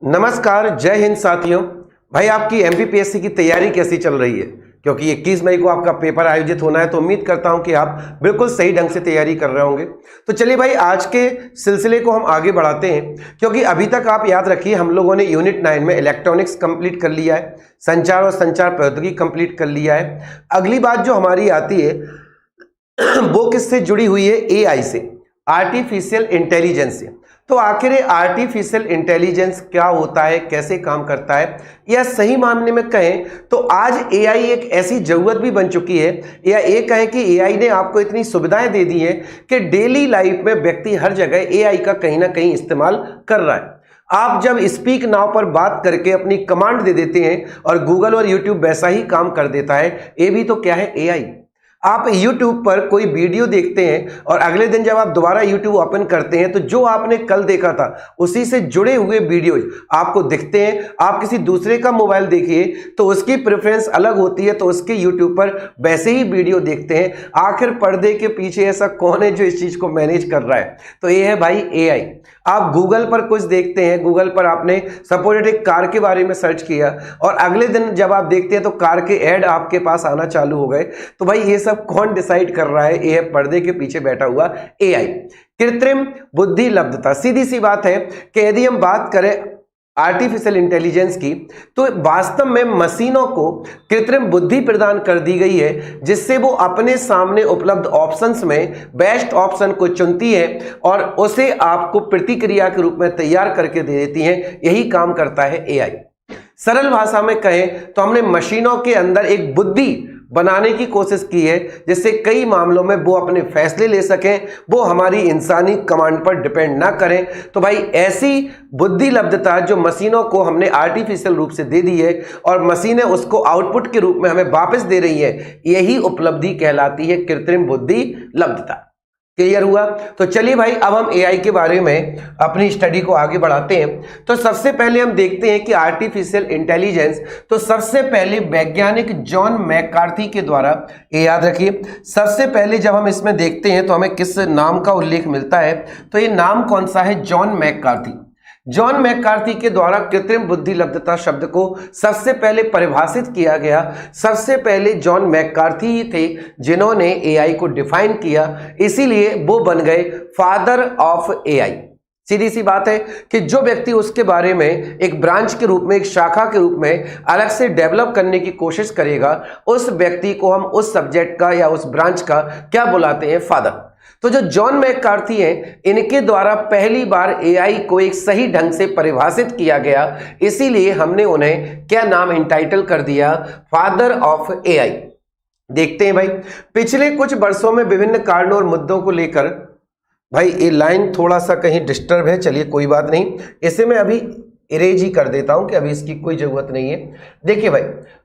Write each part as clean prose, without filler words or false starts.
नमस्कार, जय हिंद साथियों। भाई आपकी एमपीपीएससी की तैयारी कैसी चल रही है? क्योंकि 21 मई को आपका पेपर आयोजित होना है, तो उम्मीद करता हूं कि आप बिल्कुल सही ढंग से तैयारी कर रहे होंगे। तो चलिए भाई, आज के सिलसिले को हम आगे बढ़ाते हैं, क्योंकि अभी तक आप याद रखिए हम लोगों ने यूनिट 9 में इलेक्ट्रॉनिक्स कंप्लीट कर लिया है, संचार और संचार प्रौद्योगिकी कंप्लीट कर लिया है। अगली बात जो हमारी आती है वो किससे जुड़ी हुई है? एआई से, आर्टिफिशियल इंटेलिजेंस से। तो आखिर आर्टिफिशियल इंटेलिजेंस क्या होता है, कैसे काम करता है, या सही मामले में कहें तो आज एआई एक ऐसी जरूरत भी बन चुकी है, या ये कहें कि एआई ने आपको इतनी सुविधाएं दे दी हैं कि डेली लाइफ में व्यक्ति हर जगह एआई का कहीं ना कहीं इस्तेमाल कर रहा है। आप जब स्पीक नाउ पर बात करके अपनी कमांड दे देते हैं और गूगल और यूट्यूब वैसा ही काम कर देता है, ये भी तो क्या है? एआई। आप YouTube पर कोई वीडियो देखते हैं और अगले दिन जब आप दोबारा YouTube ओपन करते हैं तो जो आपने कल देखा था उसी से जुड़े हुए वीडियोज आपको दिखते हैं। आप किसी दूसरे का मोबाइल देखिए तो उसकी प्रेफरेंस अलग होती है, तो उसके YouTube पर वैसे ही वीडियो देखते हैं। आखिर पर्दे के पीछे ऐसा कौन है जो इस चीज को मैनेज कर रहा है? तो ये है भाई एआई। आप गूगल पर कुछ देखते हैं, गूगल पर आपने सपोज एक कार के बारे में सर्च किया और अगले दिन जब आप देखते हैं तो कार के ऐड आपके पास आना चालू हो गए। तो भाई ये सब कौन डिसाइड कर रहा है? ये है पर्दे के पीछे बैठा हुआ एआई, कृत्रिम बुद्धि लब्धता। सीधी सी बात है कि यदि हम बात करें आर्टिफिशियल इंटेलिजेंस की, तो वास्तव में मशीनों को कृत्रिम बुद्धि प्रदान कर दी गई है, जिससे वो अपने सामने उपलब्ध ऑप्शंस में बेस्ट ऑप्शन को चुनती है और उसे आपको प्रतिक्रिया के रूप में तैयार करके दे देती है। यही काम करता है एआई। सरल भाषा में कहें तो हमने मशीनों के अंदर एक बुद्धि बनाने की कोशिश की है, जिससे कई मामलों में वो अपने फैसले ले सकें, वो हमारी इंसानी कमांड पर डिपेंड ना करें। तो भाई ऐसी बुद्धि लब्धता जो मशीनों को हमने आर्टिफिशियल रूप से दे दी है और मशीनें उसको आउटपुट के रूप में हमें वापस दे रही है, यही उपलब्धि कहलाती है कृत्रिम बुद्धि लब्धता। क्लियर हुआ? तो चलिए भाई, अब हम एआई के बारे में अपनी स्टडी को आगे बढ़ाते हैं। तो सबसे पहले हम देखते हैं कि आर्टिफिशियल इंटेलिजेंस, तो सबसे पहले वैज्ञानिक जॉन मैकार्थी के द्वारा, ये याद रखिए, सबसे पहले जब हम इसमें देखते हैं तो हमें किस नाम का उल्लेख मिलता है, तो ये नाम कौन सा है? John McCarthy. जॉन मैकार्थी के द्वारा कृत्रिम बुद्धि लब्धता शब्द को सबसे पहले परिभाषित किया गया। सबसे पहले जॉन मैकार्थी ही थे जिन्होंने एआई को डिफाइन किया, इसीलिए वो बन गए फादर ऑफ एआई। सीधी सी बात है कि जो व्यक्ति उसके बारे में एक ब्रांच के रूप में, एक शाखा के रूप में अलग से डेवलप करने की कोशिश करेगा, उस व्यक्ति को हम उस सब्जेक्ट का या उस ब्रांच का क्या बुलाते हैं? फादर। तो जो जॉन मैकार्थी हैं, इनके द्वारा पहली बार एआई को एक सही ढंग से परिभाषित किया गया, इसीलिए हमने उन्हें क्या नाम इंटाइटल कर दिया? Father of AI. देखते हैं भाई, पिछले कुछ वर्षों में विभिन्न कारणों और मुद्दों को लेकर, भाई ये लाइन थोड़ा सा कहीं डिस्टर्ब है, चलिए कोई बात नहीं, इसे मैं अभी इरेज ही कर देता हूं कि अभी इसकी कोई जरूरत नहीं है। देखिए भाई,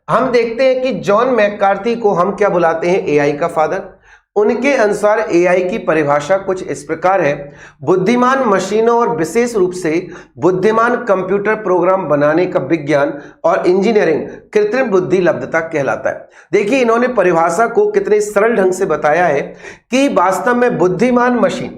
हम देखते हैं कि जॉन मैकार्थी को हम क्या बुलाते हैं? एआई का फादर। उनके अनुसार एआई की परिभाषा कुछ इस प्रकार है: बुद्धिमान मशीनों और विशेष रूप से बुद्धिमान कंप्यूटर प्रोग्राम बनाने का विज्ञान और इंजीनियरिंग कृत्रिम बुद्धि लब्धता कहलाता है। देखिए, इन्होंने परिभाषा को कितने सरल ढंग से बताया है कि वास्तव में बुद्धिमान मशीन,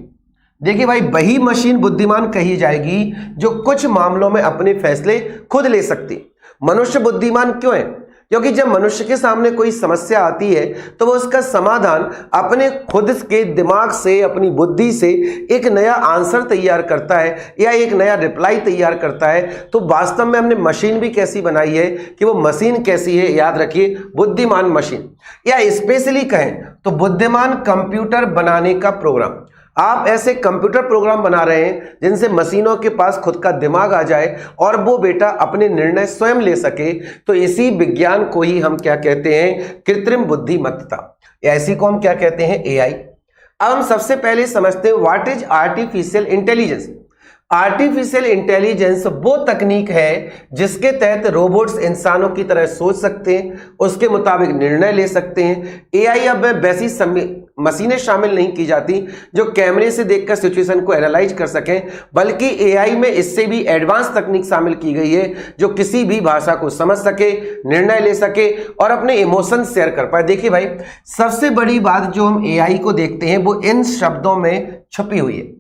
देखिए भाई, वही मशीन बुद्धिमान कही जाएगी जो कुछ मामलों में अपने फैसले खुद ले सकती। मनुष्य बुद्धिमान क्यों है? क्योंकि जब मनुष्य के सामने कोई समस्या आती है तो वो उसका समाधान अपने खुद के दिमाग से, अपनी बुद्धि से एक नया आंसर तैयार करता है या एक नया रिप्लाई तैयार करता है। तो वास्तव में हमने मशीन भी कैसी बनाई है कि वो मशीन कैसी है? याद रखिए, बुद्धिमान मशीन, या स्पेशली कहें तो बुद्धिमान कंप्यूटर बनाने का प्रोग्राम। आप ऐसे कंप्यूटर प्रोग्राम बना रहे हैं जिनसे मशीनों के पास खुद का दिमाग आ जाए और वो बेटा अपने निर्णय स्वयं ले सके। तो इसी विज्ञान को ही हम क्या कहते हैं? कृत्रिम बुद्धिमत्ता, ऐसी को हम क्या कहते हैं? एआई। अब हम सबसे पहले समझते हैं what is artificial intelligence. Artificial intelligence वो तकनीक है जिसके तहत रोबोट्स इंसानों की तरह सोच सकते हैं, उसके मुताबिक निर्णय ले सकते हैं। एआई अब वैसी मशीनें शामिल नहीं की जाती जो कैमरे से देखकर सिचुएशन को एनालाइज कर सकें, बल्कि एआई में इससे भी एडवांस तकनीक शामिल की गई है जो किसी भी भाषा को समझ सके, निर्णय ले सके और अपने इमोशन शेयर कर पाए। देखिए भाई, सबसे बड़ी बात जो हम एआई को देखते हैं वो इन शब्दों में छुपी हुई है।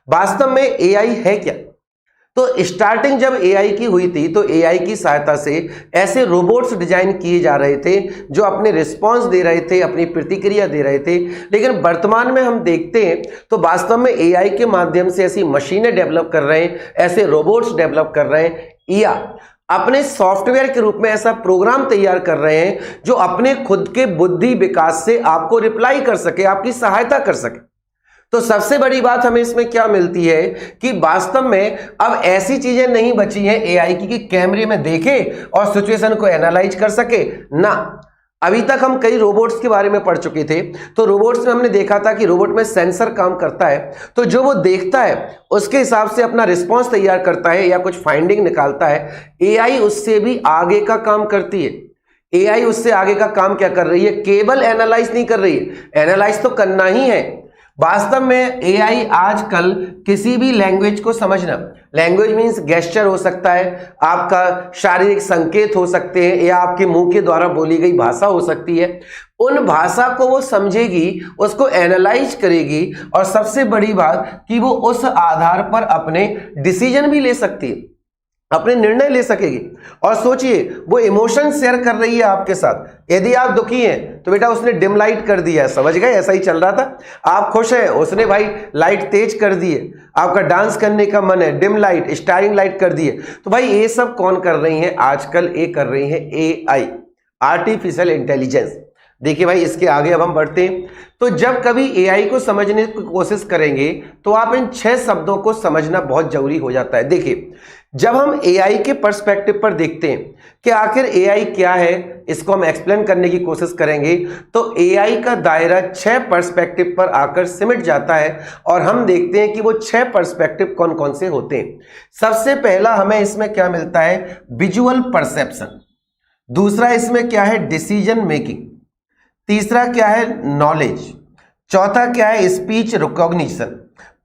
वास्तव में एआई है क्या? तो स्टार्टिंग जब एआई की हुई थी तो एआई की सहायता से ऐसे रोबोट्स डिजाइन किए जा रहे थे जो अपने रिस्पांस दे रहे थे, अपनी प्रतिक्रिया दे रहे थे। लेकिन वर्तमान में हम देखते हैं तो वास्तव में एआई के माध्यम से ऐसी मशीनें डेवलप कर रहे हैं, ऐसे रोबोट्स डेवलप कर रहे हैं, या अपने सॉफ्टवेयर के रूप में ऐसा प्रोग्राम तैयार कर रहे हैं जो अपने खुद के बुद्धि विकास से आपको रिप्लाई कर सके, आपकी सहायता कर सके। तो सबसे बड़ी बात हमें इसमें क्या मिलती है कि वास्तव में अब ऐसी चीजें नहीं बची हैं एआई की कि कैमरे में देखे और सिचुएशन को एनालाइज कर सके ना। अभी तक हम कई रोबोट्स के बारे में पढ़ चुके थे, तो रोबोट्स में हमने देखा था कि रोबोट में सेंसर काम करता है, तो जो वो देखता है उसके हिसाब से अपना रिस्पॉन्स तैयार करता है या कुछ फाइंडिंग निकालता है। एआई उससे भी आगे का काम करती है। एआई उससे आगे का काम क्या कर रही है? केवल एनालाइज नहीं कर रही है, एनालाइज तो करना ही है। वास्तव में एआई आजकल किसी भी लैंग्वेज को समझना, लैंग्वेज मीन्स गेस्चर हो सकता है, आपका शारीरिक संकेत हो सकते हैं, या आपके मुंह के द्वारा बोली गई भाषा हो सकती है। उन भाषा को वो समझेगी, उसको एनालाइज करेगी, और सबसे बड़ी बात कि वो उस आधार पर अपने डिसीजन भी ले सकती है, अपने निर्णय ले सकेगी। और सोचिए वो इमोशन शेयर कर रही है आपके साथ। यदि आप दुखी हैं तो बेटा उसने डिम लाइट कर दिया है, समझ गए, ऐसा ही चल रहा था। आप खुश हैं, उसने भाई लाइट तेज कर दी है। आपका डांस करने का मन है, डिम लाइट, स्टारिंग लाइट कर दी है। तो भाई ये सब कौन कर रही है आजकल? ये कर रही है एआई, आर्टिफिशियल इंटेलिजेंस। देखिए भाई इसके आगे अब हम बढ़ते हैं। तो जब कभी एआई को समझने की कोशिश करेंगे तो आप इन 6 शब्दों को समझना बहुत जरूरी हो जाता है। देखिए जब हम एआई के पर्सपेक्टिव पर देखते हैं कि आखिर एआई क्या है, इसको हम एक्सप्लेन करने की कोशिश करेंगे, तो एआई का दायरा 6 पर्सपेक्टिव पर आकर सिमट जाता है। और हम देखते हैं कि वो 6 पर्सपेक्टिव कौन कौन से होते हैं। सबसे पहला हमें इसमें क्या मिलता है? Visual perception. दूसरा इसमें क्या है? Decision making. तीसरा क्या है? नॉलेज। चौथा क्या है? Speech recognition.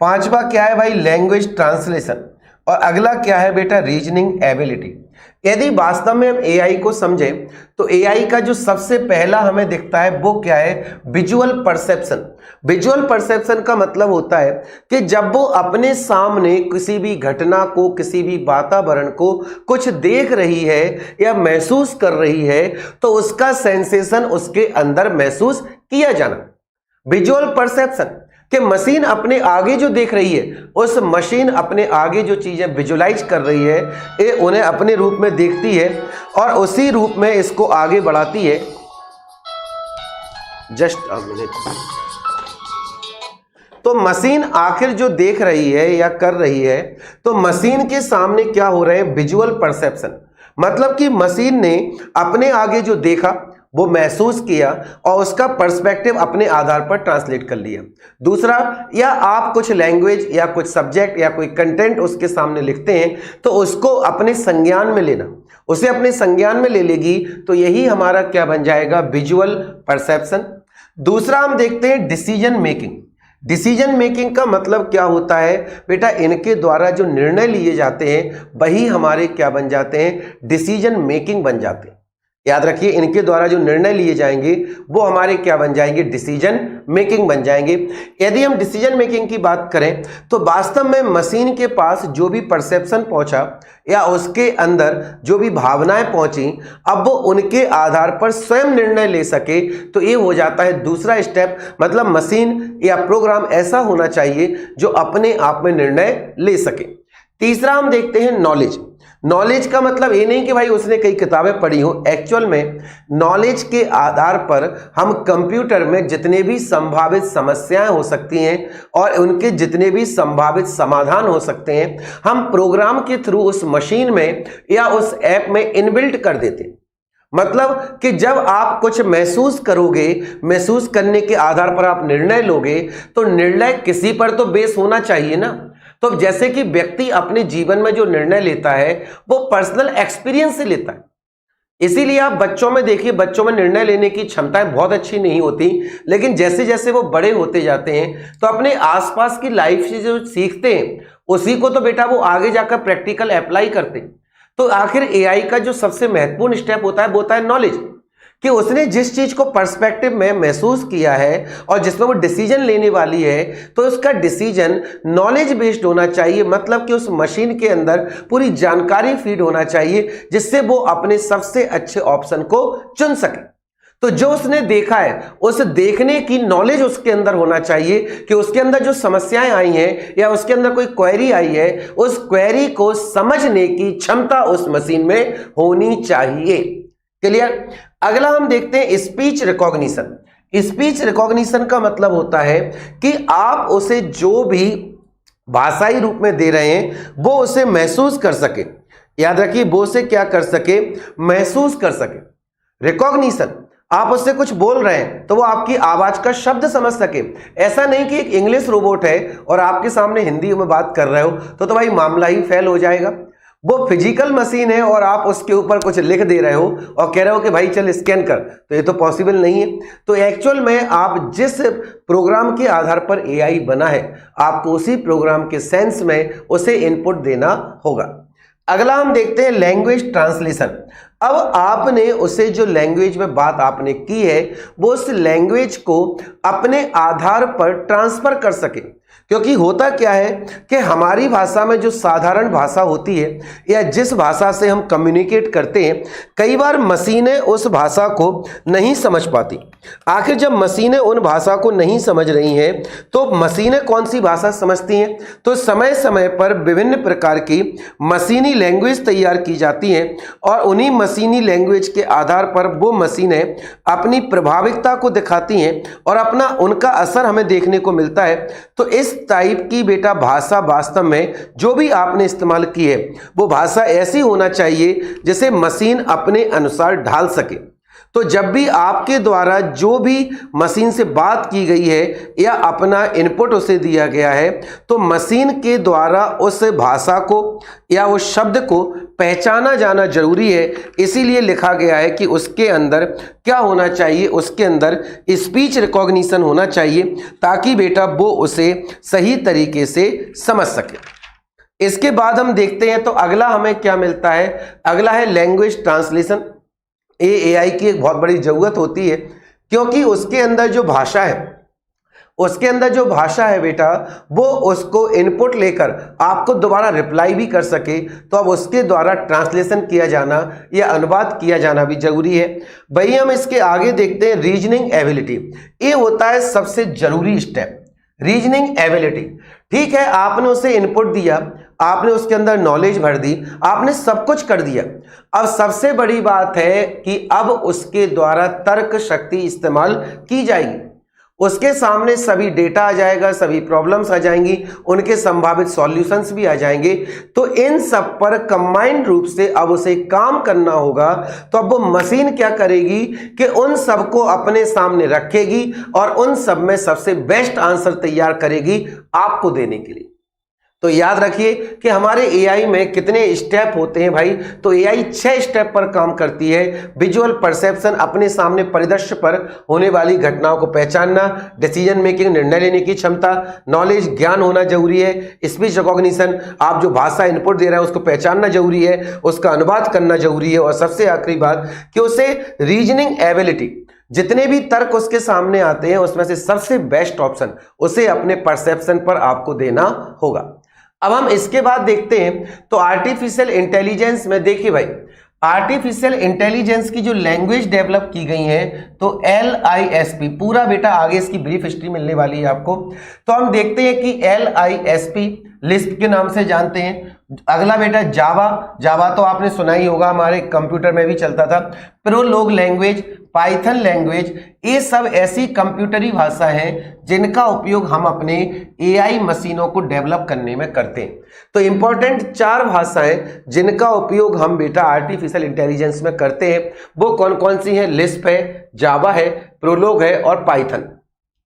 पांचवा क्या है भाई? Language translation. और अगला क्या है बेटा? Reasoning ability. यदि वास्तव में हम एआई को समझें तो एआई का जो सबसे पहला हमें दिखता है वो क्या है? Visual perception. विजुअल परसेप्शन का मतलब होता है कि जब वो अपने सामने किसी भी घटना को, किसी भी वातावरण को कुछ देख रही है या महसूस कर रही है तो उसका सेंसेशन उसके अंदर महसूस किया जाना। विजुअल परसेप्शन कि मशीन अपने आगे जो देख रही है, उस मशीन अपने आगे जो चीजें विजुलाइज कर रही है, ये उन्हें अपने रूप में देखती है और उसी रूप में इसको आगे बढ़ाती है। Just a minute. तो मशीन आखिर जो देख रही है या कर रही है, तो मशीन के सामने क्या हो रहे हैं? Visual perception. मतलब कि मशीन ने अपने आगे जो देखा वो महसूस किया और उसका पर्सपेक्टिव अपने आधार पर ट्रांसलेट कर लिया। दूसरा, या आप कुछ लैंग्वेज या कुछ सब्जेक्ट या कोई कंटेंट उसके सामने लिखते हैं तो उसको अपने संज्ञान में लेना, उसे अपने संज्ञान में ले लेगी, तो यही हमारा क्या बन जाएगा? Visual perception. दूसरा हम देखते हैं डिसीजन मेकिंग। डिसीजन मेकिंग का मतलब क्या होता है बेटा? इनके द्वारा जो निर्णय लिए जाते हैं वही हमारे क्या बन जाते हैं? डिसीजन मेकिंग बन जाते हैं। याद रखिए, इनके द्वारा जो निर्णय लिए जाएंगे वो हमारे क्या बन जाएंगे? डिसीजन मेकिंग बन जाएंगे। यदि हम डिसीजन मेकिंग की बात करें तो वास्तव में मशीन के पास जो भी परसेप्शन पहुंचा या उसके अंदर जो भी भावनाएं पहुंची, अब वो उनके आधार पर स्वयं निर्णय ले सके, तो ये हो जाता है दूसरा स्टेप। मतलब मशीन या प्रोग्राम ऐसा होना चाहिए जो अपने आप में निर्णय ले सके। तीसरा हम देखते हैं नॉलेज। नॉलेज का मतलब ये नहीं कि भाई उसने कई किताबें पढ़ी हो। एक्चुअल में नॉलेज के आधार पर हम कंप्यूटर में जितने भी संभावित समस्याएं हो सकती हैं और उनके जितने भी संभावित समाधान हो सकते हैं, हम प्रोग्राम के थ्रू उस मशीन में या उस ऐप में इनबिल्ट कर देते हैं। मतलब कि जब आप कुछ महसूस करोगे, महसूस करने के आधार पर आप निर्णय लोगे, तो निर्णय किसी पर तो बेस होना चाहिए ना। तो जैसे कि व्यक्ति अपने जीवन में जो निर्णय लेता है वो पर्सनल एक्सपीरियंस से लेता है। इसीलिए आप बच्चों में देखिए, बच्चों में निर्णय लेने की क्षमताएं बहुत अच्छी नहीं होती, लेकिन जैसे जैसे वो बड़े होते जाते हैं तो अपने आसपास की लाइफ से जो सीखते हैं उसी को तो बेटा वो आगे जाकर प्रैक्टिकल अप्लाई करते हैं। तो आखिर एआई का जो सबसे महत्वपूर्ण स्टेप होता है वो होता है नॉलेज, कि उसने जिस चीज को पर्सपेक्टिव में महसूस किया है और जिसमें वो डिसीजन लेने वाली है, तो उसका डिसीजन नॉलेज बेस्ड होना चाहिए। मतलब कि उस मशीन के अंदर पूरी जानकारी फीड होना चाहिए जिससे वो अपने सबसे अच्छे ऑप्शन को चुन सके। तो जो उसने देखा है उस देखने की नॉलेज उसके अंदर होना चाहिए कि उसके अंदर जो समस्याएं आई हैं या उसके अंदर कोई क्वेरी आई है, उस क्वेरी को समझने की क्षमता उस मशीन में होनी चाहिए। क्लियर। अगला हम देखते हैं स्पीच रिकॉग्निशन। स्पीच रिकॉग्निशन का मतलब होता है कि आप उसे जो भी भाषाई रूप में दे रहे हैं वो उसे महसूस कर सके। याद रखिए, वो उसे क्या कर सके, महसूस कर सके। रिकॉग्निशन, आप उससे कुछ बोल रहे हैं तो वो आपकी आवाज का शब्द समझ सके। ऐसा नहीं कि एक इंग्लिश रोबोट है और आपके सामने हिंदी में बात कर रहे हो तो भाई मामला ही फेल हो जाएगा। वो फिजिकल मशीन है और आप उसके ऊपर कुछ लिख दे रहे हो और कह रहे हो कि भाई चल स्कैन कर, तो ये तो पॉसिबल नहीं है। तो एक्चुअल में आप जिस प्रोग्राम के आधार पर एआई बना है, आपको उसी प्रोग्राम के सेंस में उसे इनपुट देना होगा। अगला हम देखते हैं लैंग्वेज ट्रांसलेशन। अब आपने उसे जो लैंग्वेज में बात आपने की है वो उस लैंग्वेज को अपने आधार पर ट्रांसफर कर सके। क्योंकि होता क्या है कि हमारी भाषा में जो साधारण भाषा होती है या जिस भाषा से हम कम्युनिकेट करते हैं, कई बार मशीनें उस भाषा को नहीं समझ पाती। आखिर जब मशीनें उन भाषा को नहीं समझ रही हैं तो मशीनें कौन सी भाषा समझती हैं? तो समय समय पर विभिन्न प्रकार की मशीनी लैंग्वेज तैयार की जाती हैं और उन्हीं मशीनी लैंग्वेज के आधार पर वो मशीनें अपनी प्रभाविकता को दिखाती हैं और अपना उनका असर हमें देखने को मिलता है। तो इस टाइप की बेटा भाषा वास्तव में जो भी आपने इस्तेमाल की है वो भाषा ऐसी होना चाहिए जिसे मशीन अपने अनुसार ढाल सके। तो जब भी आपके द्वारा जो भी मशीन से बात की गई है या अपना इनपुट उसे दिया गया है, तो मशीन के द्वारा उस भाषा को या उस शब्द को पहचाना जाना जरूरी है। इसीलिए लिखा गया है कि उसके अंदर क्या होना चाहिए, उसके अंदर स्पीच रिकॉग्निशन होना चाहिए ताकि बेटा वो उसे सही तरीके से समझ सके। इसके बाद हम देखते हैं तो अगला हमें क्या मिलता है। अगला है लैंग्वेज ट्रांसलेशन। एआई की एक बहुत बड़ी जरूरत होती है क्योंकि उसके अंदर जो भाषा है बेटा, वो उसको इनपुट लेकर आपको दोबारा रिप्लाई भी कर सके। तो अब उसके द्वारा ट्रांसलेशन किया जाना या अनुवाद किया जाना भी जरूरी है। वही हम इसके आगे देखते हैं रीजनिंग एबिलिटी। ये होता है सबसे जरूरी स्टेप, रीजनिंग एबिलिटी। ठीक है, आपने उसे इनपुट दिया, आपने उसके अंदर नॉलेज भर दी, आपने सब कुछ कर दिया। अब सबसे बड़ी बात है कि अब उसके द्वारा तर्क शक्ति इस्तेमाल की जाएगी। उसके सामने सभी डेटा आ जाएगा, सभी प्रॉब्लम्स आ जाएंगी, उनके संभावित सॉल्यूशंस भी आ जाएंगे। तो इन सब पर कंबाइंड रूप से अब उसे काम करना होगा। तो अब वो मशीन क्या करेगी कि उन सबको अपने सामने रखेगी और उन सब में सबसे बेस्ट आंसर तैयार करेगी आपको देने के लिए। तो याद रखिए कि हमारे एआई में कितने स्टेप होते हैं भाई। तो एआई 6 स्टेप पर काम करती है। विजुअल परसेप्शन, अपने सामने परिदृश्य पर होने वाली घटनाओं को पहचानना, डिसीजन मेकिंग, निर्णय लेने की क्षमता, नॉलेज, ज्ञान होना जरूरी है, स्पीच रिकॉग्निशन, आप जो भाषा इनपुट दे रहे हैं उसको पहचानना जरूरी है, उसका अनुवाद करना जरूरी है, और सबसे आखिरी बात कि उसे रीजनिंग एबिलिटी, जितने भी तर्क उसके सामने आते हैं उसमें से सबसे बेस्ट ऑप्शन उसे अपने परसेप्शन पर आपको देना होगा। अब हम इसके बाद देखते हैं तो आर्टिफिशियल इंटेलिजेंस में देखिए भाई, आर्टिफिशियल इंटेलिजेंस की जो लैंग्वेज डेवलप की गई है तो LISP, पूरा बेटा आगे इसकी ब्रीफ हिस्ट्री मिलने वाली है आपको। तो हम देखते हैं कि LISP लिस्प के नाम से जानते हैं। अगला बेटा जावा तो आपने सुना ही होगा, हमारे कंप्यूटर में भी चलता था। प्रोलोग लैंग्वेज, पाइथन लैंग्वेज, ये सब ऐसी कंप्यूटरी भाषा है जिनका उपयोग हम अपने एआई मशीनों को डेवलप करने में करते हैं। तो इंपॉर्टेंट 4 भाषाएं जिनका उपयोग हम बेटा आर्टिफिशियल इंटेलिजेंस में करते हैं वो कौन कौन सी हैं? लिस्प है, जावा है, प्रोलोग है और पाइथन।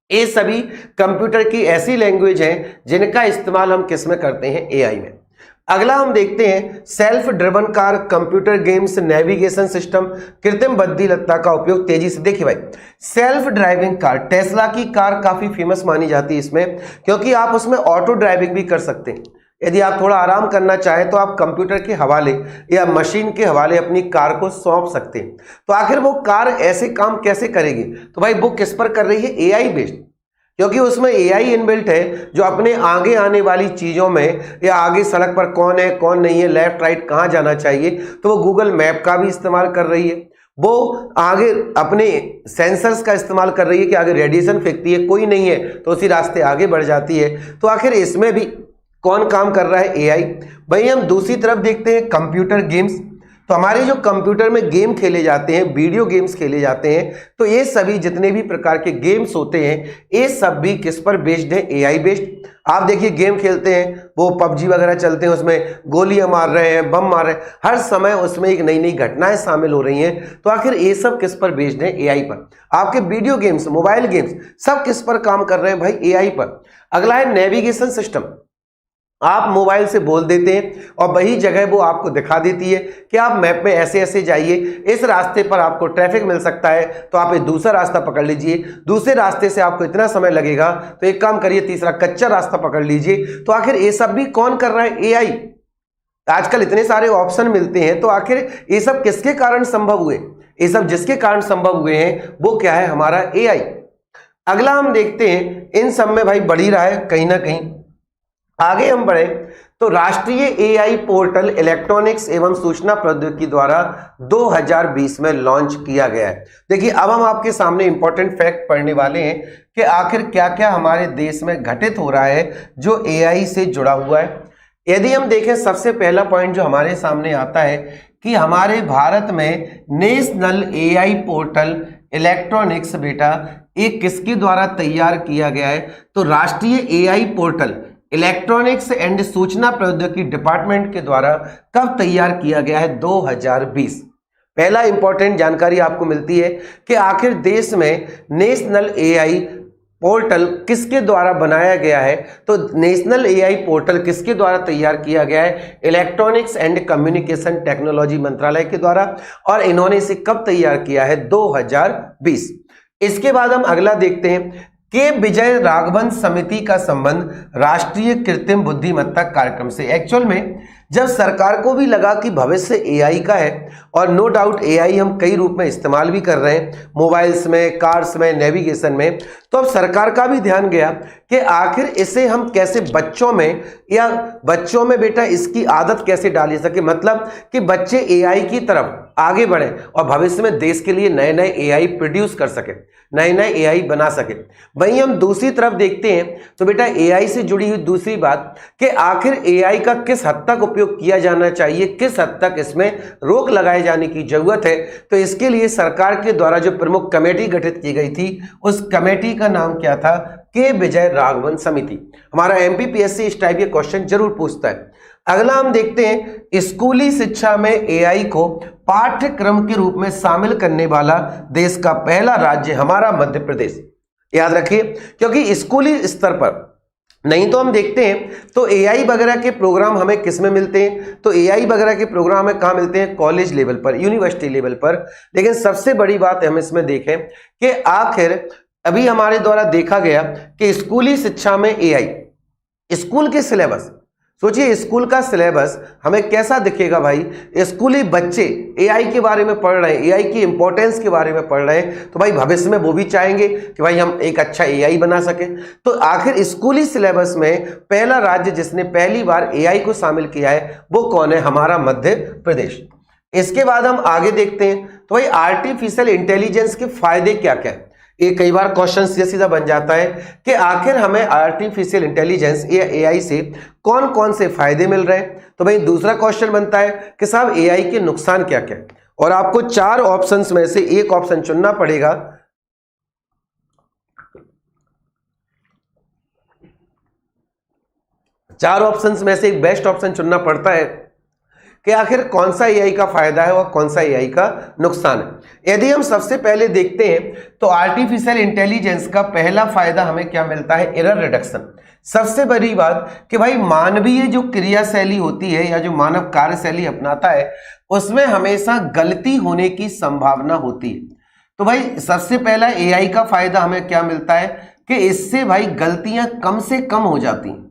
ये सभी कंप्यूटर की ऐसी लैंग्वेज हैं जिनका इस्तेमाल हम किस में करते हैं? एआई में। अगला हम देखते हैं self driven car, computer games, navigation system, कृत्रिम बुद्धिमत्ता का उपयोग तेजी से। देखिए भाई, सेल्फ ड्राइविंग कार, टेस्ला की कार काफी फेमस मानी जाती है इसमें, क्योंकि आप उसमें ऑटो ड्राइविंग भी कर सकते हैं। यदि आप थोड़ा आराम करना चाहें तो आप कंप्यूटर के हवाले या मशीन के हवाले अपनी कार को सौंप सकते हैं। तो आखिर वो कार ऐसे काम कैसे करेगी? तो भाई वो किस पर कर रही है? एआई बेस्ड, क्योंकि उसमें एआई इनबिल्ट है जो अपने आगे आने वाली चीज़ों में या आगे सड़क पर कौन है कौन नहीं है, लेफ्ट राइट कहाँ जाना चाहिए, तो वो गूगल मैप का भी इस्तेमाल कर रही है। वो आगे अपने सेंसर्स का इस्तेमाल कर रही है कि आगे रेडिएशन फेंकती है, कोई नहीं है तो उसी रास्ते आगे बढ़ जाती है। तो आखिर इसमें भी कौन काम कर रहा है? एआई। भाई हम दूसरी तरफ देखते हैं कंप्यूटर गेम्स। तो हमारे जो कंप्यूटर में गेम खेले जाते हैं, वीडियो गेम्स खेले जाते हैं, तो ये सभी जितने भी प्रकार के गेम्स होते हैं ये सब भी किस पर बेस्ड है? AI based. आप देखिए गेम खेलते हैं, वो पबजी वगैरह चलते हैं, उसमें गोलियां मार रहे हैं, बम मार रहे हैं, हर समय उसमें एक नई नई घटनाएं शामिल हो रही हैं। तो आखिर ये सब किस पर बेस्ड है? एआई पर। आपके वीडियो गेम्स, मोबाइल गेम्स सब किस पर काम कर रहे हैं? भाई एआई पर। अगला है नेविगेशन सिस्टम। आप मोबाइल से बोल देते हैं और वही जगह वो आपको दिखा देती है कि आप मैप में ऐसे ऐसे जाइए, इस रास्ते पर आपको ट्रैफिक मिल सकता है तो आप एक दूसरा रास्ता पकड़ लीजिए, दूसरे रास्ते से आपको इतना समय लगेगा तो एक काम करिए तीसरा कच्चा रास्ता पकड़ लीजिए। तो आखिर ये सब भी कौन कर रहा है? एआई। आजकल इतने सारे ऑप्शन मिलते हैं, तो आखिर ये सब किसके कारण संभव हुए? ये सब जिसके कारण संभव हुए हैं वो क्या है? हमारा एआई। अगला हम देखते हैं इन सब में भाई बढ़ ही रहा है कहीं ना कहीं। आगे हम बढ़े तो राष्ट्रीय एआई पोर्टल इलेक्ट्रॉनिक्स एवं सूचना प्रौद्योगिकी द्वारा 2020 में लॉन्च किया गया है। देखिए अब हम आपके सामने इंपॉर्टेंट फैक्ट पढ़ने वाले हैं कि आखिर क्या क्या हमारे देश में घटित हो रहा है जो एआई से जुड़ा हुआ है। यदि हम देखें सबसे पहला पॉइंट जो हमारे सामने आता है कि हमारे भारत में नेशनल एआई पोर्टल इलेक्ट्रॉनिक्स बेटा एक किसके द्वारा तैयार किया गया है? तो राष्ट्रीय एआई पोर्टल इलेक्ट्रॉनिक्स एंड सूचना प्रौद्योगिकी डिपार्टमेंट के द्वारा कब तैयार किया गया है? 2020। पहला इंपॉर्टेंट जानकारी आपको मिलती है कि आखिर देश में नेशनल एआई पोर्टल किसके द्वारा बनाया गया है? तो नेशनल एआई पोर्टल किसके द्वारा तैयार किया गया है? इलेक्ट्रॉनिक्स एंड कम्युनिकेशन टेक्नोलॉजी मंत्रालय के द्वारा। और इन्होंने इसे कब तैयार किया है? 2020। इसके बाद हम अगला देखते हैं के विजय राघवन समिति का संबंध राष्ट्रीय कृत्रिम बुद्धिमत्ता कार्यक्रम से। एक्चुअल में जब सरकार को भी लगा कि भविष्य एआई का है, और नो डाउट एआई हम कई रूप में इस्तेमाल भी कर रहे हैं, मोबाइल्स में, कार्स में, नेविगेशन में, तो अब सरकार का भी ध्यान गया कि आखिर इसे हम कैसे बच्चों में बेटा इसकी आदत कैसे डाली सके, मतलब कि बच्चे एआई की तरफ आगे बढ़े और भविष्य में देश के लिए नए नए एआई प्रोड्यूस कर सके, नए नए एआई बना सके। वहीं हम दूसरी तरफ देखते हैं तो बेटा एआई से जुड़ी हुई दूसरी बात कि आखिर एआई का किस हद तक उपयोग किया जाना चाहिए, किस हद तक इसमें रोक लगाए जाने की जरूरत है। तो इसके लिए सरकार के द्वारा जो प्रमुख कमेटी गठित की गई थी उस कमेटी का नाम क्या था? के विजय राघवन समिति। हमारा एमपीपीएससी इस टाइप के क्वेश्चन जरूर पूछता है। अगला हम देखते हैं स्कूली शिक्षा में एआई को पाठ्यक्रम के रूप में शामिल करने वाला देश का पहला राज्य हमारा मध्य प्रदेश। याद रखिए, क्योंकि स्कूली स्तर पर नहीं तो हम देखते हैं तो एआई वगैरह के प्रोग्राम हमें किस में मिलते हैं? तो एआई वगैरह के प्रोग्राम हमें कहाँ मिलते हैं? कॉलेज लेवल पर, यूनिवर्सिटी लेवल पर। लेकिन सबसे बड़ी बात हम इसमें देखें कि आखिर अभी हमारे द्वारा देखा गया कि स्कूली शिक्षा में एआई, स्कूल के सिलेबस, सोचिए स्कूल का सिलेबस हमें कैसा दिखेगा भाई? स्कूली बच्चे एआई के बारे में पढ़ रहे हैं, एआई की इंपॉर्टेंस के बारे में पढ़ रहे हैं, तो भाई भविष्य में वो भी चाहेंगे कि भाई हम एक अच्छा एआई बना सकें। तो आखिर स्कूली सिलेबस में पहला राज्य जिसने पहली बार एआई को शामिल किया है वो कौन है? हमारा मध्य प्रदेश। इसके बाद हम आगे देखते हैं तो भाई आर्टिफिशियल इंटेलिजेंस के फायदे क्या क्या है। ये कई बार क्वेश्चन सीधा सीधा बन जाता है कि आखिर हमें आर्टिफिशियल इंटेलिजेंस या एआई से कौन कौन से फायदे मिल रहे हैं। तो भाई दूसरा क्वेश्चन बनता है कि साहब एआई के नुकसान क्या क्या है, और आपको 4 ऑप्शंस में से एक ऑप्शन चुनना पड़ेगा। चार ऑप्शंस में से एक बेस्ट ऑप्शन चुनना पड़ता है कि आखिर कौन सा एआई का फायदा है और कौन सा एआई का नुकसान है। यदि हम सबसे पहले देखते हैं तो आर्टिफिशियल इंटेलिजेंस का पहला फायदा हमें क्या मिलता है? Error reduction. सबसे बड़ी बात कि भाई मानवीय जो क्रियाशैली होती है या जो मानव कार्यशैली अपनाता है उसमें हमेशा गलती होने की संभावना होती है। तो भाई सबसे पहला एआई का फायदा हमें क्या मिलता है कि इससे भाई गलतियां कम से कम हो जाती हैं।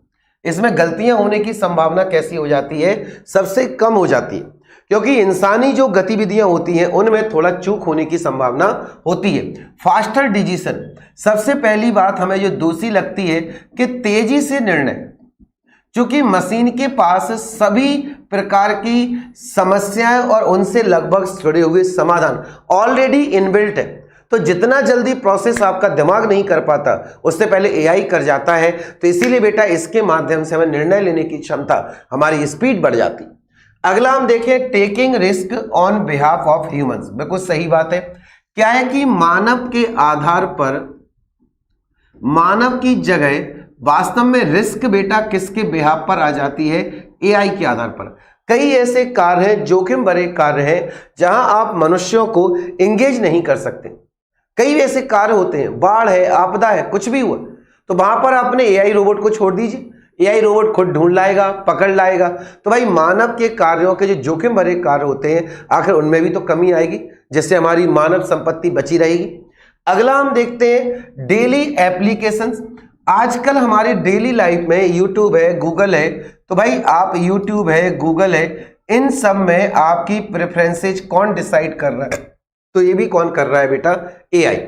इसमें गलतियां होने की संभावना कैसी हो जाती है, सबसे कम हो जाती है, क्योंकि इंसानी जो गतिविधियां होती हैं उनमें थोड़ा चूक होने की संभावना होती है। फास्टर डिसीजन, सबसे पहली बात हमें जो दूसरी लगती है कि तेजी से निर्णय, क्योंकि मशीन के पास सभी प्रकार की समस्याएं और उनसे लगभग जुड़े हुए समाधान ऑलरेडी इनबिल्ट है, तो जितना जल्दी प्रोसेस आपका दिमाग नहीं कर पाता उससे पहले एआई कर जाता है। तो इसीलिए बेटा इसके माध्यम से हमें निर्णय लेने की क्षमता, हमारी स्पीड बढ़ जाती। अगला हम देखें taking risk on behalf of humans, बिल्कुल सही बात है। क्या है कि मानव के आधार पर, मानव की जगह वास्तव में रिस्क बेटा किसके बिहाफ पर आ जाती है, एआई के आधार पर। कई ऐसे कार्य हैं, जोखिम भरे कार्य हैं, जहां आप मनुष्यों को एंगेज नहीं कर सकते। कई ऐसे कार्य होते हैं, बाढ़ है, आपदा है, कुछ भी हुआ, तो वहां पर आपने एआई रोबोट को छोड़ दीजिए, एआई रोबोट खुद ढूंढ लाएगा, पकड़ लाएगा। तो भाई मानव के कार्यों के जो जोखिम भरे कार्य होते हैं, आखिर उनमें भी तो कमी आएगी, जिससे हमारी मानव संपत्ति बची रहेगी। अगला हम देखते हैं डेली एप्लीकेशंस। आजकल हमारी डेली लाइफ में यूट्यूब है, गूगल है, तो भाई आप यूट्यूब है, गूगल है, इन सब में आपकी प्रेफरेंसेज कौन डिसाइड कर रहा है, तो ये भी कौन कर रहा है बेटा, एआई।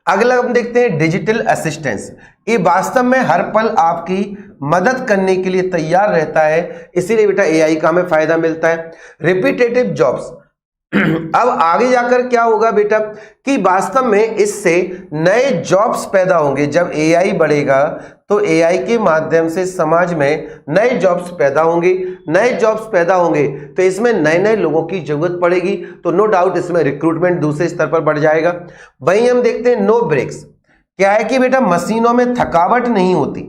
अगला हम देखते हैं डिजिटल असिस्टेंस, ये वास्तव में हर पल आपकी मदद करने के लिए तैयार रहता है, इसीलिए बेटा एआई का हमें फायदा मिलता है। रिपीटेटिव जॉब्स, अब आगे जाकर क्या होगा बेटा कि वास्तव में इससे नए जॉब्स पैदा होंगे। जब एआई बढ़ेगा तो एआई के माध्यम से समाज में नए जॉब्स पैदा होंगे, नए जॉब्स पैदा होंगे तो इसमें नए नए लोगों की जरूरत पड़ेगी, तो नो डाउट इसमें रिक्रूटमेंट दूसरे स्तर पर बढ़ जाएगा। वहीं हम देखते हैं नो ब्रेक्स, क्या है कि बेटा मशीनों में थकावट नहीं होती,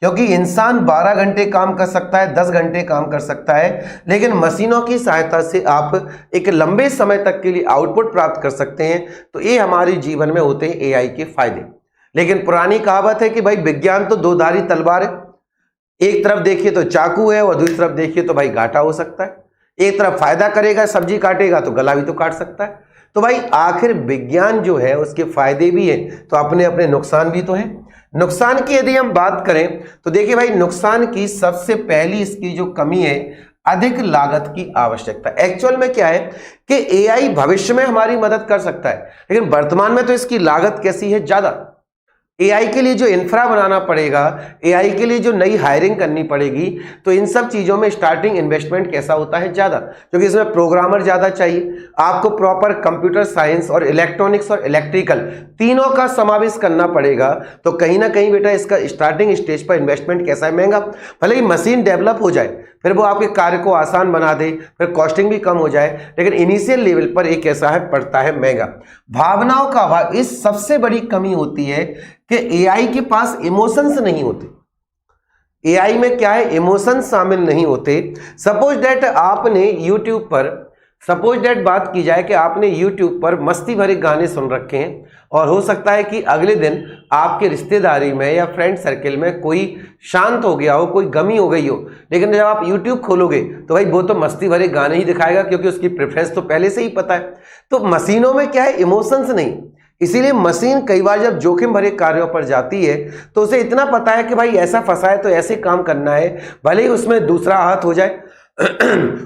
क्योंकि इंसान 12 घंटे काम कर सकता है, 10 घंटे काम कर सकता है, लेकिन मशीनों की सहायता से आप एक लंबे समय तक के लिए आउटपुट प्राप्त कर सकते हैं। तो ये हमारे जीवन में होते हैं एआई के फायदे। लेकिन पुरानी कहावत है कि भाई विज्ञान तो दो धारी तलवार है, एक तरफ देखिए तो चाकू है और दूसरी तरफ देखिए तो भाई घाटा हो सकता है। एक तरफ फायदा करेगा, सब्जी काटेगा तो गला भी तो काट सकता है। तो भाई आखिर विज्ञान जो है उसके फायदे भी हैं, तो अपने अपने नुकसान भी तो है। नुकसान की यदि हम बात करें तो देखिए भाई नुकसान की सबसे पहली इसकी जो कमी है, अधिक लागत की आवश्यकता। एक्चुअल में क्या है कि एआई भविष्य में हमारी मदद कर सकता है, लेकिन वर्तमान में तो इसकी लागत कैसी है, ज्यादा। एआई के लिए जो इंफ्रा बनाना पड़ेगा, एआई के लिए जो नई हायरिंग करनी पड़ेगी, तो इन सब चीजों में स्टार्टिंग इन्वेस्टमेंट कैसा होता है, ज्यादा, क्योंकि इसमें प्रोग्रामर ज्यादा चाहिए, आपको प्रॉपर कंप्यूटर साइंस और इलेक्ट्रॉनिक्स और इलेक्ट्रिकल तीनों का समावेश करना पड़ेगा। तो कहीं ना कहीं बेटा इसका स्टार्टिंग स्टेज पर इन्वेस्टमेंट कैसा है, महंगा। भले ही मशीन डेवलप हो जाए, फिर वो आपके कार्य को आसान बना दे, फिर कॉस्टिंग भी कम हो जाए, लेकिन इनिशियल लेवल पर एक ऐसा है, पड़ता है महंगा। भावनाओं का अभाव, इस सबसे बड़ी कमी होती है कि एआई के पास इमोशंस नहीं होते। एआई में क्या है, इमोशंस शामिल नहीं होते। सपोज दैट आपने यूट्यूब पर, सपोज दैट बात की जाए कि आपने यूट्यूब पर मस्ती भरे गाने सुन रखे हैं, और हो सकता है कि अगले दिन आपके रिश्तेदारी में या फ्रेंड सर्किल में कोई शांत हो गया हो, कोई गमी हो गई हो, लेकिन जब आप यूट्यूब खोलोगे तो भाई वो तो मस्ती भरे गाने ही दिखाएगा, क्योंकि उसकी प्रेफरेंस तो पहले से ही पता है। तो मशीनों में क्या है, इमोशंस नहीं। इसीलिए मशीन कई बार जब जोखिम भरे कार्यों पर जाती है तो उसे इतना पता है कि भाई ऐसा फंसा है तो ऐसे काम करना है, भले ही उसमें दूसरा हाथ हो जाए।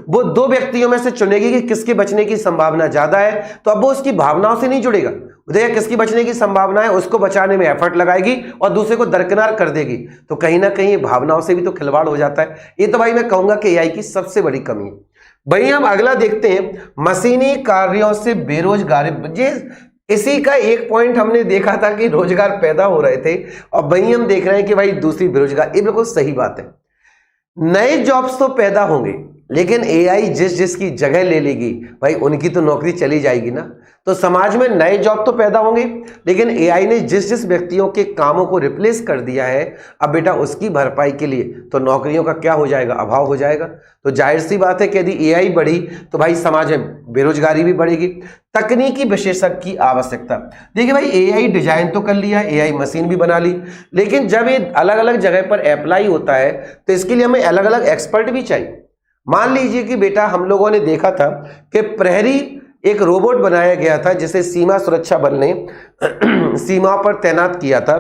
वो दो व्यक्तियों में से चुनेगी कि किसके बचने की संभावना ज्यादा है, तो अब वो उसकी भावनाओं से नहीं जुड़ेगा, देखिए किसकी बचने की संभावना है, उसको बचाने में एफर्ट लगाएगी और दूसरे को दरकिनार कर देगी। तो कहीं ना कहीं भावनाओं से भी तो खिलवाड़ हो जाता है। ये तो भाई मैं कहूंगा कि एआई की सबसे बड़ी कमी है। भाई हम अगला देखते हैं, मशीनी कार्यों से बेरोजगारी। इसी का एक पॉइंट हमने देखा था कि रोजगार पैदा हो रहे थे, और वहीं हम देख रहे हैं कि भाई दूसरी बेरोजगार। ये बिल्कुल सही बात है, नए जॉब्स तो पैदा होंगे, लेकिन एआई जिस जिसकी जगह ले लेगी भाई उनकी तो नौकरी चली जाएगी ना। तो समाज में नए जॉब तो पैदा होंगे, लेकिन एआई ने जिस जिस व्यक्तियों के कामों को रिप्लेस कर दिया है, अब बेटा उसकी भरपाई के लिए तो नौकरियों का क्या हो जाएगा, अभाव हो जाएगा। तो जाहिर सी बात है कि यदि एआई बढ़ी तो भाई समाज में बेरोजगारी भी बढ़ेगी। तकनीकी विशेषज्ञ की आवश्यकता, देखिए भाई एआई डिजाइन तो कर लिया, एआई मशीन भी बना ली, लेकिन जब ये अलग अलग जगह पर अप्लाई होता है तो इसके लिए हमें अलग अलग एक्सपर्ट भी चाहिए। मान लीजिए कि बेटा हम लोगों ने देखा था कि प्रहरी एक रोबोट बनाया गया था जिसे सीमा सुरक्षा बल ने सीमा पर तैनात किया था,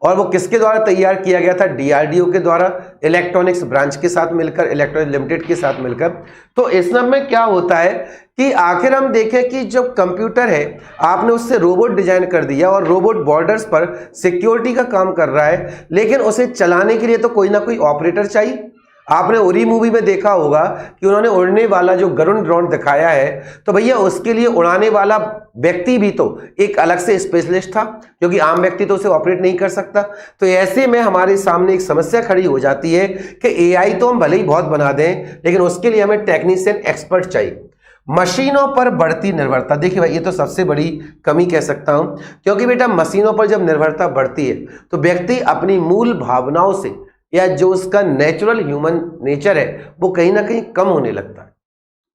और वो किसके द्वारा तैयार किया गया था? डीआरडीओ के द्वारा, इलेक्ट्रॉनिक्स ब्रांच के साथ मिलकर, इलेक्ट्रॉनिक लिमिटेड के साथ मिलकर। तो इस में क्या होता है कि आखिर हम देखें कि जो कंप्यूटर है आपने उससे रोबोट डिजाइन कर दिया और रोबोट बॉर्डर्स पर सिक्योरिटी का काम कर रहा है, लेकिन उसे चलाने के लिए तो कोई ना कोई ऑपरेटर चाहिए। आपने उरी मूवी में देखा होगा कि उन्होंने उड़ने वाला जो गरुड़ ड्रोन दिखाया है, तो भैया उसके लिए उड़ाने वाला व्यक्ति भी तो एक अलग से स्पेशलिस्ट था, क्योंकि आम व्यक्ति तो उसे ऑपरेट नहीं कर सकता। तो ऐसे में हमारे सामने एक समस्या खड़ी हो जाती है कि एआई तो हम भले ही बहुत बना दें, लेकिन उसके लिए हमें टेक्नीशियन एक्सपर्ट चाहिए। मशीनों पर बढ़ती निर्भरता, देखिए भाई ये तो सबसे बड़ी कमी कह सकता हूं, क्योंकि बेटा मशीनों पर जब निर्भरता बढ़ती है तो व्यक्ति अपनी मूल भावनाओं से या जो उसका नेचुरल ह्यूमन नेचर है वो कहीं ना कहीं कम होने लगता है।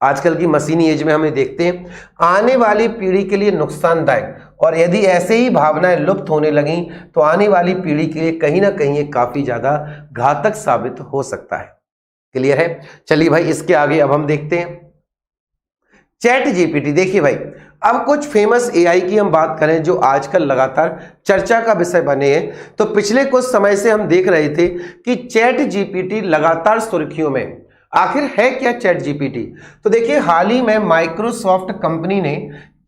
आजकल की मशीनी एज में हमें देखते हैं आने वाली पीढ़ी के लिए नुकसानदायक, और यदि ऐसे ही भावनाएं लुप्त होने लगीं तो आने वाली पीढ़ी के लिए कहीं ना कहीं ये काफी ज्यादा घातक साबित हो सकता है। क्लियर है? चलिए भाई इसके आगे अब हम देखते हैं चैट जीपीटी। देखिए भाई अब कुछ फेमस एआई की हम बात करें जो आजकल लगातार चर्चा का विषय बने हैं, तो पिछले कुछ समय से हम देख रहे थे कि चैट जीपीटी लगातार सुर्खियों में। आखिर है क्या चैट जीपीटी? तो देखिए हाल ही में माइक्रोसॉफ्ट कंपनी ने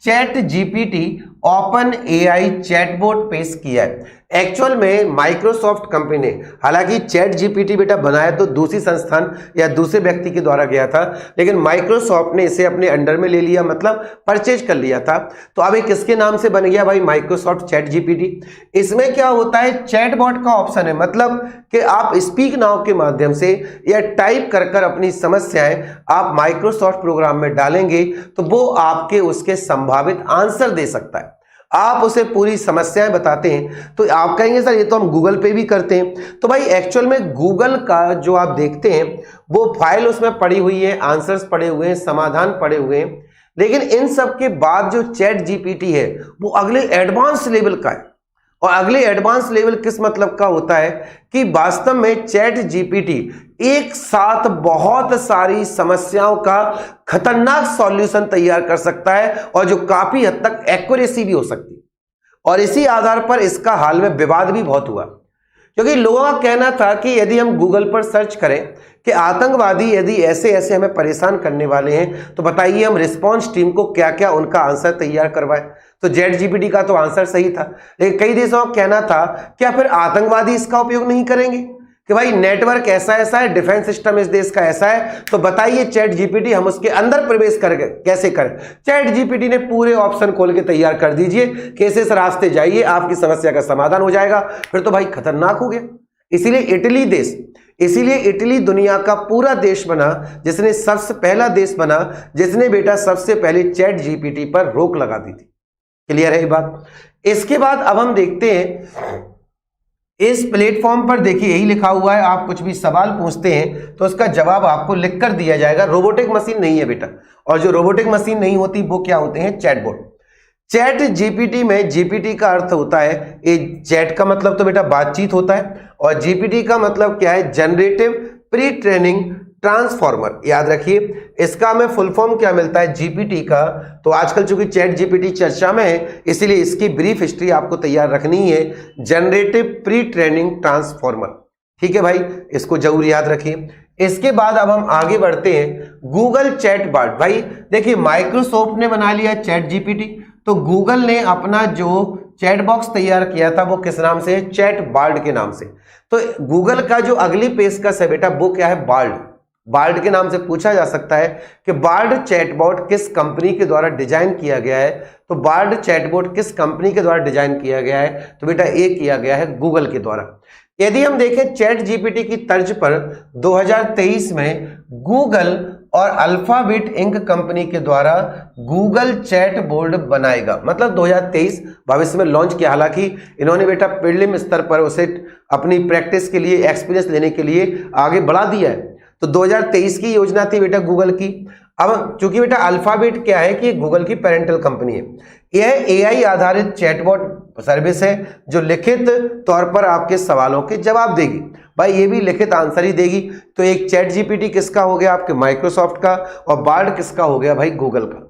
chat GPT open AI chatbot पेश किया है। एक्चुअल में माइक्रोसॉफ्ट कंपनी ने, हालांकि चैट जीपीटी बेटा बनाया तो दूसरी संस्थान या दूसरे व्यक्ति के द्वारा गया था, लेकिन माइक्रोसॉफ्ट ने इसे अपने अंडर में ले लिया, मतलब परचेज कर लिया था। तो अब ये किसके नाम से बन गया भाई? Microsoft chat GPT. इसमें क्या होता है, चैटबॉट का ऑप्शन है, मतलब कि आप स्पीक नाउ के माध्यम से या टाइप कर कर अपनी समस्याएं आप माइक्रोसॉफ्ट प्रोग्राम में डालेंगे तो वो आपके उसके संभावित आंसर दे सकता है। आप उसे पूरी समस्याएं बताते हैं तो आप कहेंगे सर ये तो हम गूगल पे भी करते हैं। तो भाई एक्चुअल में गूगल का जो आप देखते हैं वो फाइल उसमें पड़ी हुई है, आंसर्स पड़े हुए हैं, समाधान पड़े हुए हैं, लेकिन इन सब के बाद जो चैट जीपीटी है वो अगले एडवांस लेवल का है। और अगले एडवांस लेवल किस मतलब का होता है कि वास्तव में चैट जीपीटी एक साथ बहुत सारी समस्याओं का खतरनाक सॉल्यूशन तैयार कर सकता है और जो काफी हद तक एक्यूरेसी भी हो सकती है। और इसी आधार पर इसका हाल में विवाद भी बहुत हुआ, क्योंकि लोगों का कहना था कि यदि हम गूगल पर सर्च करें कि आतंकवादी यदि ऐसे ऐसे हमें परेशान करने वाले हैं तो बताइए हम रिस्पॉन्स टीम को क्या क्या उनका आंसर तैयार करवाएं। तो चैट जीपीटी का तो आंसर सही था, लेकिन कई देशों का कहना था क्या फिर आतंकवादी इसका उपयोग नहीं करेंगे कि भाई नेटवर्क ऐसा ऐसा है, डिफेंस सिस्टम इस देश का ऐसा है, तो बताइए चैट जीपीटी हम उसके अंदर प्रवेश करके कैसे करें। चैट जीपीटी ने पूरे ऑप्शन खोल के तैयार कर दीजिए, कैसे से रास्ते जाइए आपकी समस्या का समाधान हो जाएगा। फिर तो भाई खतरनाक हो गया। इसीलिए इटली दुनिया का पूरा देश बना जिसने सबसे पहला देश बना जिसने बेटा सबसे पहले चैट जीपीटी पर रोक लगा दी थी। क्लियर है ये बात? इसके बाद अब हम देखते हैं इस प्लेटफॉर्म पर, देखिए यही लिखा हुआ है, आप कुछ भी सवाल पूछते हैं तो उसका जवाब आपको लिखकर दिया जाएगा। रोबोटिक मशीन नहीं है बेटा, और जो रोबोटिक मशीन नहीं होती वो क्या होते हैं? चैटबॉट। चैट जीपीटी में जीपीटी का अर्थ होता है, ये चैट का मतलब तो बेटा बातचीत होता है, और जीपीटी का मतलब क्या है? Generative pre training transformer. याद रखिए इसका हमें फुल फॉर्म क्या मिलता है जीपीटी का। तो आजकल चूंकि चैट जीपीटी चर्चा में है इसीलिए इसकी ब्रीफ हिस्ट्री आपको तैयार रखनी है, जनरेटिव प्री ट्रेनिंग ट्रांसफॉर्मर। ठीक है भाई, इसको जरूर याद रखिए। इसके बाद अब हम आगे बढ़ते हैं गूगल चैटबॉट। भाई देखिए माइक्रोसॉफ्ट ने बना लिया चैट जीपीटी, तो गूगल ने अपना जो चैट बॉक्स तैयार किया था वो किस नाम से है? चैटबॉट के नाम से। तो गूगल का जो अगली पेशकश है बेटा वो क्या है? बार्ड। बार्ड के नाम से पूछा जा सकता है कि बार्ड चैटबॉट किस कंपनी के द्वारा डिजाइन किया गया है। तो बार्ड चैटबॉट किस कंपनी के द्वारा डिजाइन किया गया है? तो बेटा ये किया गया है गूगल के द्वारा। यदि हम देखें चैट जीपीटी की तर्ज पर 2023 में गूगल और अल्फाबेट इंक कंपनी के द्वारा गूगल चैट बोर्ड बनाएगा, मतलब 2023 भविष्य में लॉन्च किया। हालांकि इन्होंने बेटा प्रीलिम स्तर पर उसे अपनी प्रैक्टिस के लिए, एक्सपीरियंस लेने के लिए आगे बढ़ा दिया है। तो 2023 की योजना थी बेटा गूगल की। अब चूंकि बेटा अल्फाबेट क्या है कि गूगल की पेरेंटल कंपनी है, यह एआई आधारित चैटबॉट सर्विस है जो लिखित तौर पर आपके सवालों के जवाब देगी। भाई ये भी लिखित आंसर ही देगी। तो एक चैट जीपीटी किसका हो गया? आपके माइक्रोसॉफ्ट का, और बार्ड किसका हो गया? भाई गूगल का।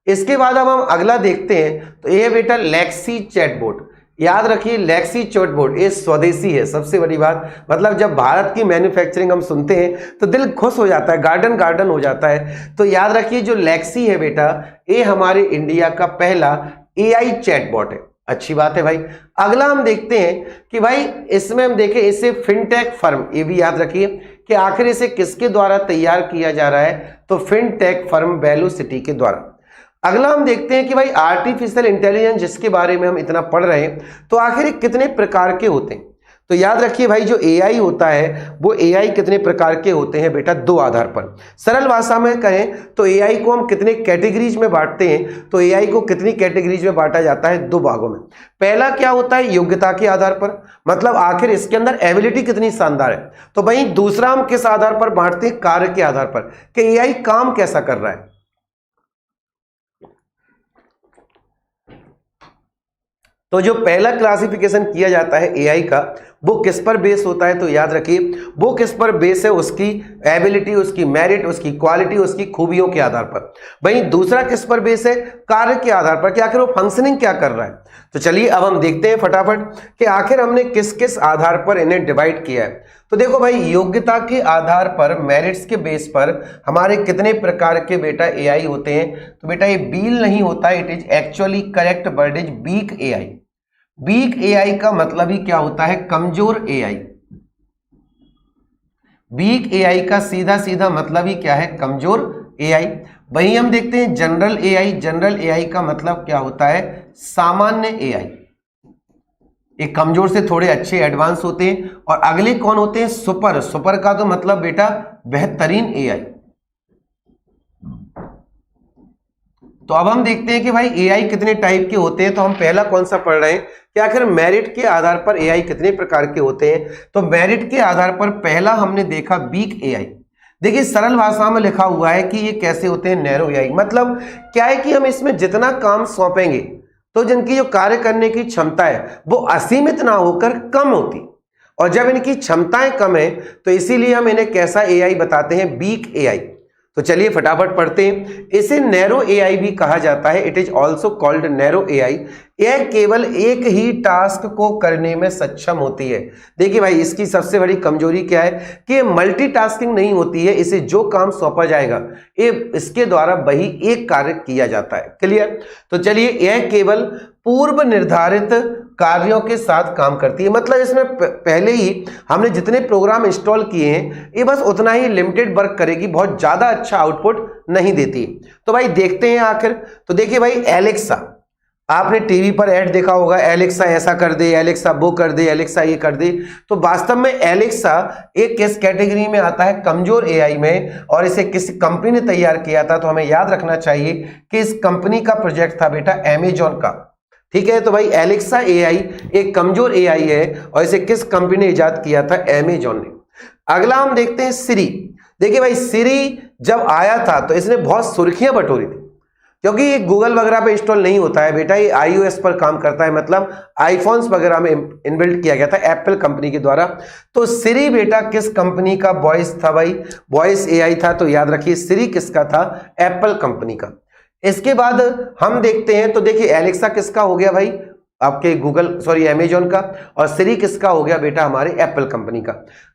इसके बाद अब हम अगला देखते हैं, तो ये बेटा लेक्सी चैटबॉट। याद रखिए लेक्सी चैटबॉट ये स्वदेशी है, सबसे बड़ी बात। मतलब जब भारत की मैन्युफैक्चरिंग हम सुनते हैं तो दिल खुश हो जाता है, गार्डन गार्डन हो जाता है। तो याद रखिए जो लेक्सी है बेटा, ये हमारे इंडिया का पहला एआई चैटबॉट है। अच्छी बात है भाई। अगला हम देखते हैं कि भाई इसमें हम देखें इसे फिनटेक फर्म, ये भी याद रखिए कि आखिर इसे किसके द्वारा तैयार किया जा रहा है, तो फिनटेक फर्म वेलोसिटी के द्वारा। अगला हम देखते हैं कि भाई आर्टिफिशियल इंटेलिजेंस जिसके बारे में हम इतना पढ़ रहे हैं, तो आखिर कितने प्रकार के होते हैं। तो याद रखिए भाई जो एआई होता है वो एआई कितने प्रकार के होते हैं बेटा, दो आधार पर। सरल भाषा में कहें तो एआई को हम कितने कैटेगरीज में बांटते हैं, तो एआई को कितनी कैटेगरीज में बांटा जाता है, दो भागों में। पहला क्या होता है, योग्यता के आधार पर, मतलब आखिर इसके अंदर एबिलिटी कितनी शानदार है। तो भाई दूसरा हम किस आधार पर बांटते हैं, कार्य के आधार पर, कि एआई काम कैसा कर रहा है। तो जो पहला क्लासिफिकेशन किया जाता है एआई का, वो किस पर बेस होता है, तो याद रखिए वो किस पर बेस है, उसकी एबिलिटी, उसकी मेरिट, उसकी क्वालिटी, उसकी खूबियों के आधार पर। वहीं दूसरा किस पर बेस है, कार्य के आधार पर, कि आखिर वो फंक्शनिंग क्या कर रहा है। तो चलिए अब हम देखते हैं फटाफट कि आखिर हमने किस किस आधार पर इन्हें डिवाइड किया है। तो देखो भाई योग्यता के आधार पर, मेरिट्स के बेस पर हमारे कितने प्रकार के बेटा एआई होते हैं। तो बेटा ये बील नहीं होता, it is actually correct word is weak AI. Weak AI का मतलब ही क्या होता है, कमजोर एआई। वीक एआई का सीधा सीधा मतलब ही क्या है, कमजोर एआई। वहीं हम देखते हैं जनरल एआई। जनरल एआई का मतलब क्या होता है, सामान्य एआई। ये कमजोर से थोड़े अच्छे एडवांस होते हैं। और अगले कौन होते हैं, सुपर। सुपर का तो मतलब बेटा बेहतरीन एआई। तो अब हम देखते हैं कि भाई एआई कितने टाइप के होते हैं। तो हम पहला कौन सा पढ़ रहे हैं कि आखिर मेरिट के आधार पर एआई कितने प्रकार के होते हैं। तो मेरिट के आधार पर पहला हमने देखा वीक एआई। देखिए सरल भाषा में लिखा हुआ है कि ये कैसे होते हैं, नैरो एआई। मतलब क्या है कि हम इसमें जितना काम सौंपेंगे तो जिनकी जो कार्य करने की क्षमता है वो असीमित ना होकर कम होती, और जब इनकी क्षमताएं कम है तो इसीलिए हम इन्हें कैसा एआई बताते हैं, वीक एआई। तो चलिए फटाफट पढ़ते हैं। इसे नैरो एआई भी कहा जाता है, it is also called narrow AI. यह केवल एक ही टास्क को करने में सक्षम होती है। देखिए भाई इसकी सबसे बड़ी कमजोरी क्या है कि ये मल्टीटास्किंग नहीं होती है। इसे जो काम सौंपा जाएगा ये इसके द्वारा वही एक कार्य किया जाता है। क्लियर। तो चलिए यह केवल पूर्व निर्धारित कार्यों के साथ काम करती है। मतलब इसमें पहले ही हमने जितने प्रोग्राम इंस्टॉल किए हैं ये बस उतना ही लिमिटेड वर्क करेगी, बहुत ज्यादा अच्छा आउटपुट नहीं देती। तो भाई देखते हैं आखिर। तो देखिए भाई एलेक्सा, आपने टीवी पर ऐड देखा होगा, एलेक्सा ऐसा कर दे, एलेक्सा वो कर दे, एलेक्सा ये कर दे। तो वास्तव में एलेक्सा एक किस कैटेगरी में आता है, कमजोर एआई में। और इसे किस कंपनी ने तैयार किया था, तो हमें याद रखना चाहिए कि इस कंपनी का प्रोजेक्ट था बेटा अमेजॉन का। ठीक है। तो भाई एलेक्सा एआई एक कमजोर एआई है और इसे किस कंपनी ने इजाद किया था, अमेजॉन ने। अगला हम देखते हैं सिरी। देखिए भाई सिरी जब आया था तो इसने बहुत सुर्खियां बटोरी थी, क्योंकि ये गूगल वगैरह पे इंस्टॉल नहीं होता है बेटा, ये आईओएस पर काम करता है। मतलब आईफोन्स वगैरह में इनबिल्ट किया गया था एप्पल कंपनी के द्वारा। तो सिरी बेटा किस कंपनी का वॉइस था भाई, वॉइस एआई था। तो याद रखिए सिरी किसका था, एप्पल कंपनी का। इसके बाद हम देखते हैं, तो देखिए एलेक्सा किसका हो गया भाई, आपके अमेजॉन का। और सिरी किसका हो गया बेटा, हमारे एप्पल कंपनी का।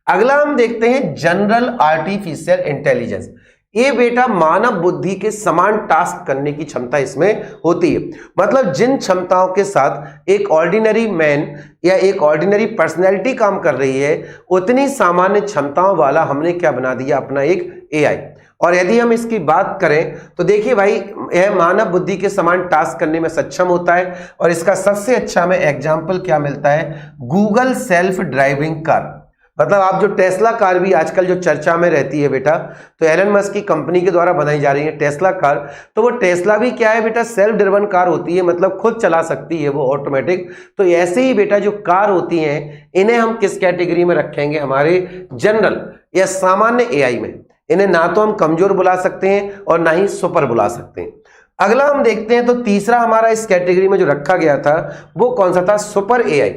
अगला हम देखते हैं जनरल आर्टिफिशियल इंटेलिजेंस। ये बेटा मानव बुद्धि के समान टास्क करने की क्षमता इसमें होती है। मतलब जिन क्षमताओं के साथ एक ऑर्डिनरी मैन या एक ऑर्डिनरी पर्सनैलिटी काम कर रही है, उतनी सामान्य क्षमताओं वाला हमने क्या बना दिया, अपना एक एआई। और यदि हम इसकी बात करें तो देखिए भाई यह मानव बुद्धि के समान टास्क करने में सक्षम होता है। और इसका सबसे अच्छा हमें एग्जाम्पल क्या मिलता है, गूगल सेल्फ ड्राइविंग कार। मतलब आप जो टेस्ला कार भी आजकल जो चर्चा में रहती है बेटा, तो एलन मस्क की कंपनी के द्वारा बनाई जा रही है टेस्ला कार। तो वो टेस्ला भी क्या है बेटा, सेल्फ ड्रिवन कार होती है, मतलब खुद चला सकती है वो ऑटोमेटिक। तो ऐसे ही बेटा जो कार होती हैं इन्हें हम किस कैटेगरी में रखेंगे, हमारे जनरल या सामान्य एआई में। इन्हें ना तो हम कमजोर बुला सकते हैं और ना ही सुपर बुला सकते हैं। अगला हम देखते हैं, तो तीसरा हमारा इस कैटेगरी में जो रखा गया था वो कौन सा था, सुपर एआई।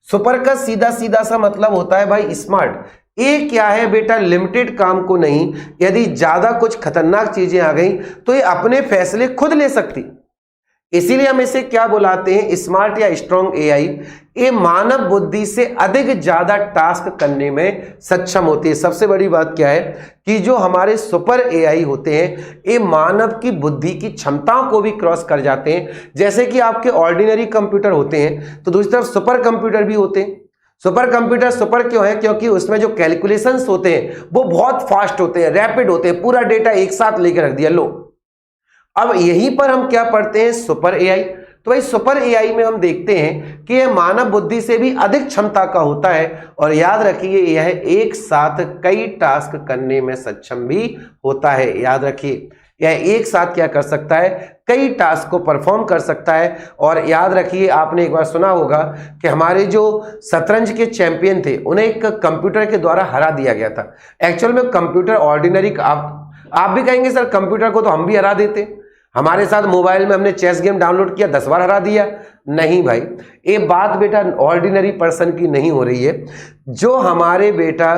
सुपर का सीधा सीधा सा मतलब होता है भाई स्मार्ट। ये क्या है बेटा, लिमिटेड काम को नहीं, यदि ज्यादा कुछ खतरनाक चीजें आ गई तो ये अपने फैसले खुद ले सकती। इसीलिए हम इसे क्या बुलाते हैं, स्मार्ट या स्ट्रॉन्ग एआई। ये मानव बुद्धि से अधिक ज्यादा टास्क करने में सक्षम होती है। सबसे बड़ी बात क्या है कि जो हमारे सुपर एआई होते हैं ये मानव की बुद्धि की क्षमताओं को भी क्रॉस कर जाते हैं। जैसे कि आपके ऑर्डिनरी कंप्यूटर होते हैं तो दूसरी तरफ सुपर कंप्यूटर भी होते हैं। सुपर कंप्यूटर सुपर क्यों है, क्योंकि उसमें जो कैलकुलेशंस होते हैं वो बहुत फास्ट होते हैं, रैपिड होते हैं, पूरा डेटा एक साथ लेकर रख दिया लो। अब यहीं पर हम क्या पढ़ते हैं, सुपर एआई। तो भाई सुपर एआई में हम देखते हैं कि यह मानव बुद्धि से भी अधिक क्षमता का होता है और याद रखिए यह एक साथ कई टास्क करने में सक्षम भी होता है। याद रखिए यह एक साथ क्या कर सकता है, कई टास्क को परफॉर्म कर सकता है। और याद रखिए आपने एक बार सुना होगा कि हमारे जो शतरंज के चैंपियन थे उन्हें एक कंप्यूटर के द्वारा हरा दिया गया था। एक्चुअल में कंप्यूटर ऑर्डिनरी, आप भी कहेंगे सर कंप्यूटर को तो हम भी हरा देते, हमारे साथ मोबाइल में हमने चेस गेम डाउनलोड किया 10 बार हरा दिया। नहीं भाई, ये बात बेटा ऑर्डिनरी पर्सन की नहीं हो रही है। जो हमारे बेटा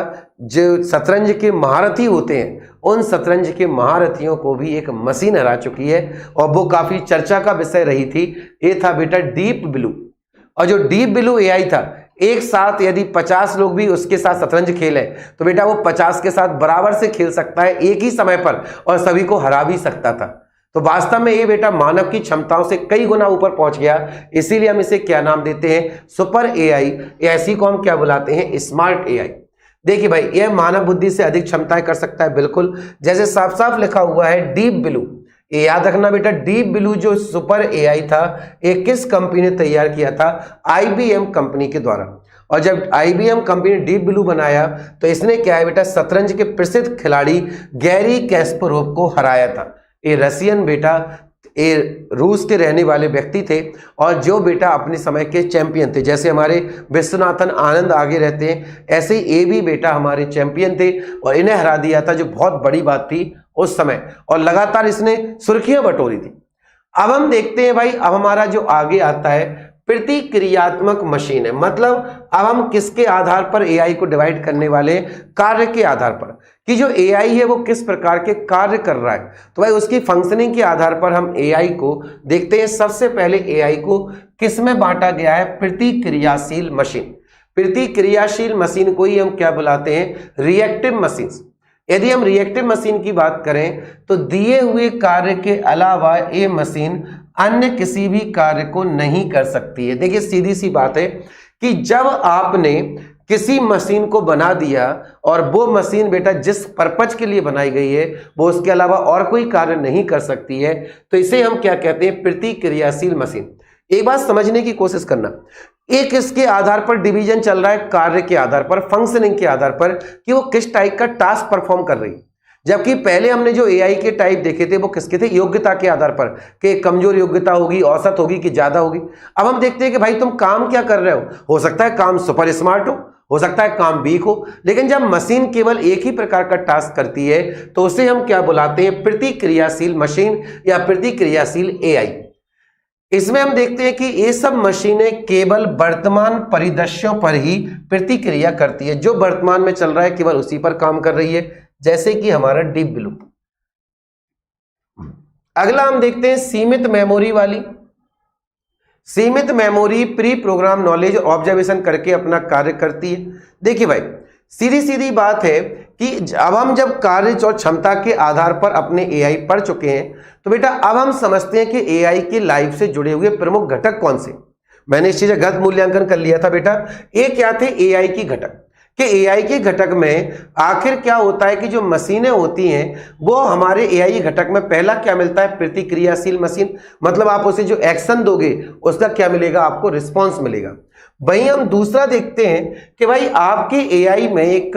जो शतरंज के महारथी होते हैं उन शतरंज के महारथियों को भी एक मशीन हरा चुकी है और वो काफी चर्चा का विषय रही थी। ये था बेटा डीप ब्लू। और जो डीप ब्लू एआई था, एक साथ यदि 50 लोग भी उसके साथ शतरंज खेले तो बेटा वो 50 के साथ बराबर से खेल सकता है एक ही समय पर और सभी को हरा भी सकता था। तो वास्तव में ये बेटा मानव की क्षमताओं से कई गुना ऊपर पहुंच गया। इसीलिए हम इसे क्या नाम देते हैं, सुपर एआई। ऐसी को हम क्या बुलाते हैं, स्मार्ट एआई। देखिए भाई यह मानव बुद्धि से अधिक क्षमताएं कर सकता है, बिल्कुल। जैसे साफ साफ लिखा हुआ है डीप ब्लू। ये याद रखना बेटा, डीप ब्लू जो सुपर एआई था ये किस कंपनी ने तैयार किया था, IBM कंपनी के द्वारा। और जब IBM कंपनी ने डीप ब्लू बनाया तो इसने क्या है बेटा, शतरंज के प्रसिद्ध खिलाड़ी गैरी कैस्परोव को हराया था। ये रसियन बेटा, ये रूस के रहने वाले व्यक्ति थे और जो बेटा अपने समय के चैंपियन थे। जैसे हमारे विश्वनाथन आनंद आगे रहते हैं, ऐसे ही ये भी बेटा हमारे चैंपियन थे और इन्हें हरा दिया था, जो बहुत बड़ी बात थी उस समय। और लगातार इसने सुर्खियां बटोरी थी। अब हम देखते हैं भाई, अब हमारा जो आगे आता है प्रतिक्रियात्मक मशीन है। मतलब अब हम किसके आधार पर एआई को डिवाइड करने वाले, कार्य के आधार पर, कि जो एआई है वो किस प्रकार के कार्य कर रहा है। तो भाई उसकी फंक्शनिंग के आधार पर हम एआई को देखते हैं। सबसे पहले एआई को किस में बांटा गया है, प्रतिक्रियाशील मशीन। प्रतिक्रियाशील मशीन को ही हम क्या बुलाते हैं, रिएक्टिव मशीन। यदि हम रिएक्टिव मशीन की बात करें तो दिए हुए कार्य के अलावा ये मशीन अन्य किसी भी कार्य को नहीं कर सकती है। देखिए सीधी सी बात है कि जब आपने किसी मशीन को बना दिया और वो मशीन बेटा जिस पर्पज के लिए बनाई गई है वो उसके अलावा और कोई कार्य नहीं कर सकती है, तो इसे हम क्या कहते हैं, प्रतिक्रियाशील मशीन। एक बात समझने की कोशिश करना, एक इसके आधार पर डिवीजन चल रहा है, कार्य के आधार पर, फंक्शनिंग के आधार पर कि वो किस टाइप का टास्क परफॉर्म कर रही है। जबकि पहले हमने जो एआई के टाइप देखे थे वो किसके थे, योग्यता के आधार पर, कि कमजोर योग्यता होगी, औसत होगी कि ज्यादा होगी। अब हम देखते हैं कि भाई तुम काम क्या कर रहे हो सकता है काम सुपर स्मार्ट हो सकता है काम वीक हो, लेकिन जब मशीन केवल एक ही प्रकार का टास्क करती है तो उसे हम क्या बुलाते हैं, प्रतिक्रियाशील मशीन या प्रतिक्रियाशील एआई। इसमें हम देखते हैं कि ये सब मशीनें केवल वर्तमान परिदृश्यों पर ही प्रतिक्रिया करती है। जो वर्तमान में चल रहा है केवल उसी पर काम कर रही है, जैसे कि हमारा डीप ब्लू। अगला हम देखते हैं सीमित मेमोरी वाली। सीमित memory pre program knowledge observation करके अपना कार्य करती है। देखिए भाई सीधी सीधी बात है कि अब हम जब कार्य और क्षमता के आधार पर अपने एआई पढ़ चुके हैं तो बेटा अब हम समझते हैं कि एआई की लाइफ से जुड़े हुए प्रमुख घटक कौन से। मैंने इस चीज का गलत मूल्यांकन कर लिया था बेटा। ये क्या थे, एआई की घटक, कि एआई के घटक में आखिर क्या होता है कि जो मशीनें होती हैं वो हमारे एआई घटक में पहला क्या मिलता है, प्रतिक्रियाशील मशीन। मतलब आप उसे जो एक्शन दोगे उसका क्या मिलेगा, आपको रिस्पॉन्स मिलेगा। वहीं हम दूसरा देखते हैं कि भाई आपके एआई में एक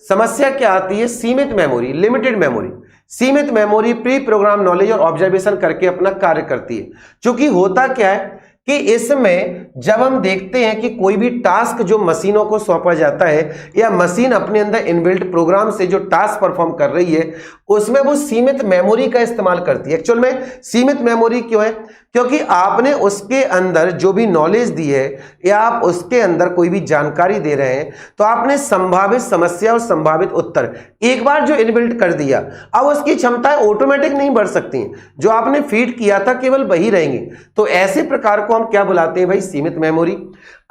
समस्या क्या आती है, सीमित मेमोरी, लिमिटेड मेमोरी। सीमित मेमोरी प्री प्रोग्राम नॉलेज और ऑब्जर्वेशन करके अपना कार्य करती है। क्योंकि होता क्या है कि इसमें जब हम देखते हैं कि कोई भी टास्क जो मशीनों को सौंपा जाता है या मशीन अपने अंदर इनबिल्ट प्रोग्राम से जो टास्क परफॉर्म कर रही है उसमें वो सीमित मेमोरी का इस्तेमाल करती है। एक्चुअल में सीमित मेमोरी क्यों है? क्योंकि आपने उसके अंदर जो भी नॉलेज दी है या आप उसके अंदर कोई भी जानकारी दे रहे हैं तो आपने संभावित समस्या और संभावित उत्तर एक बार जो इनबिल्ट कर दिया, अब उसकी क्षमताएं ऑटोमेटिक नहीं बढ़ सकती हैं, जो आपने फीड किया था केवल वही रहेंगी। तो ऐसे प्रकार को हम क्या बुलाते हैं भाई? सीमित मेमोरी।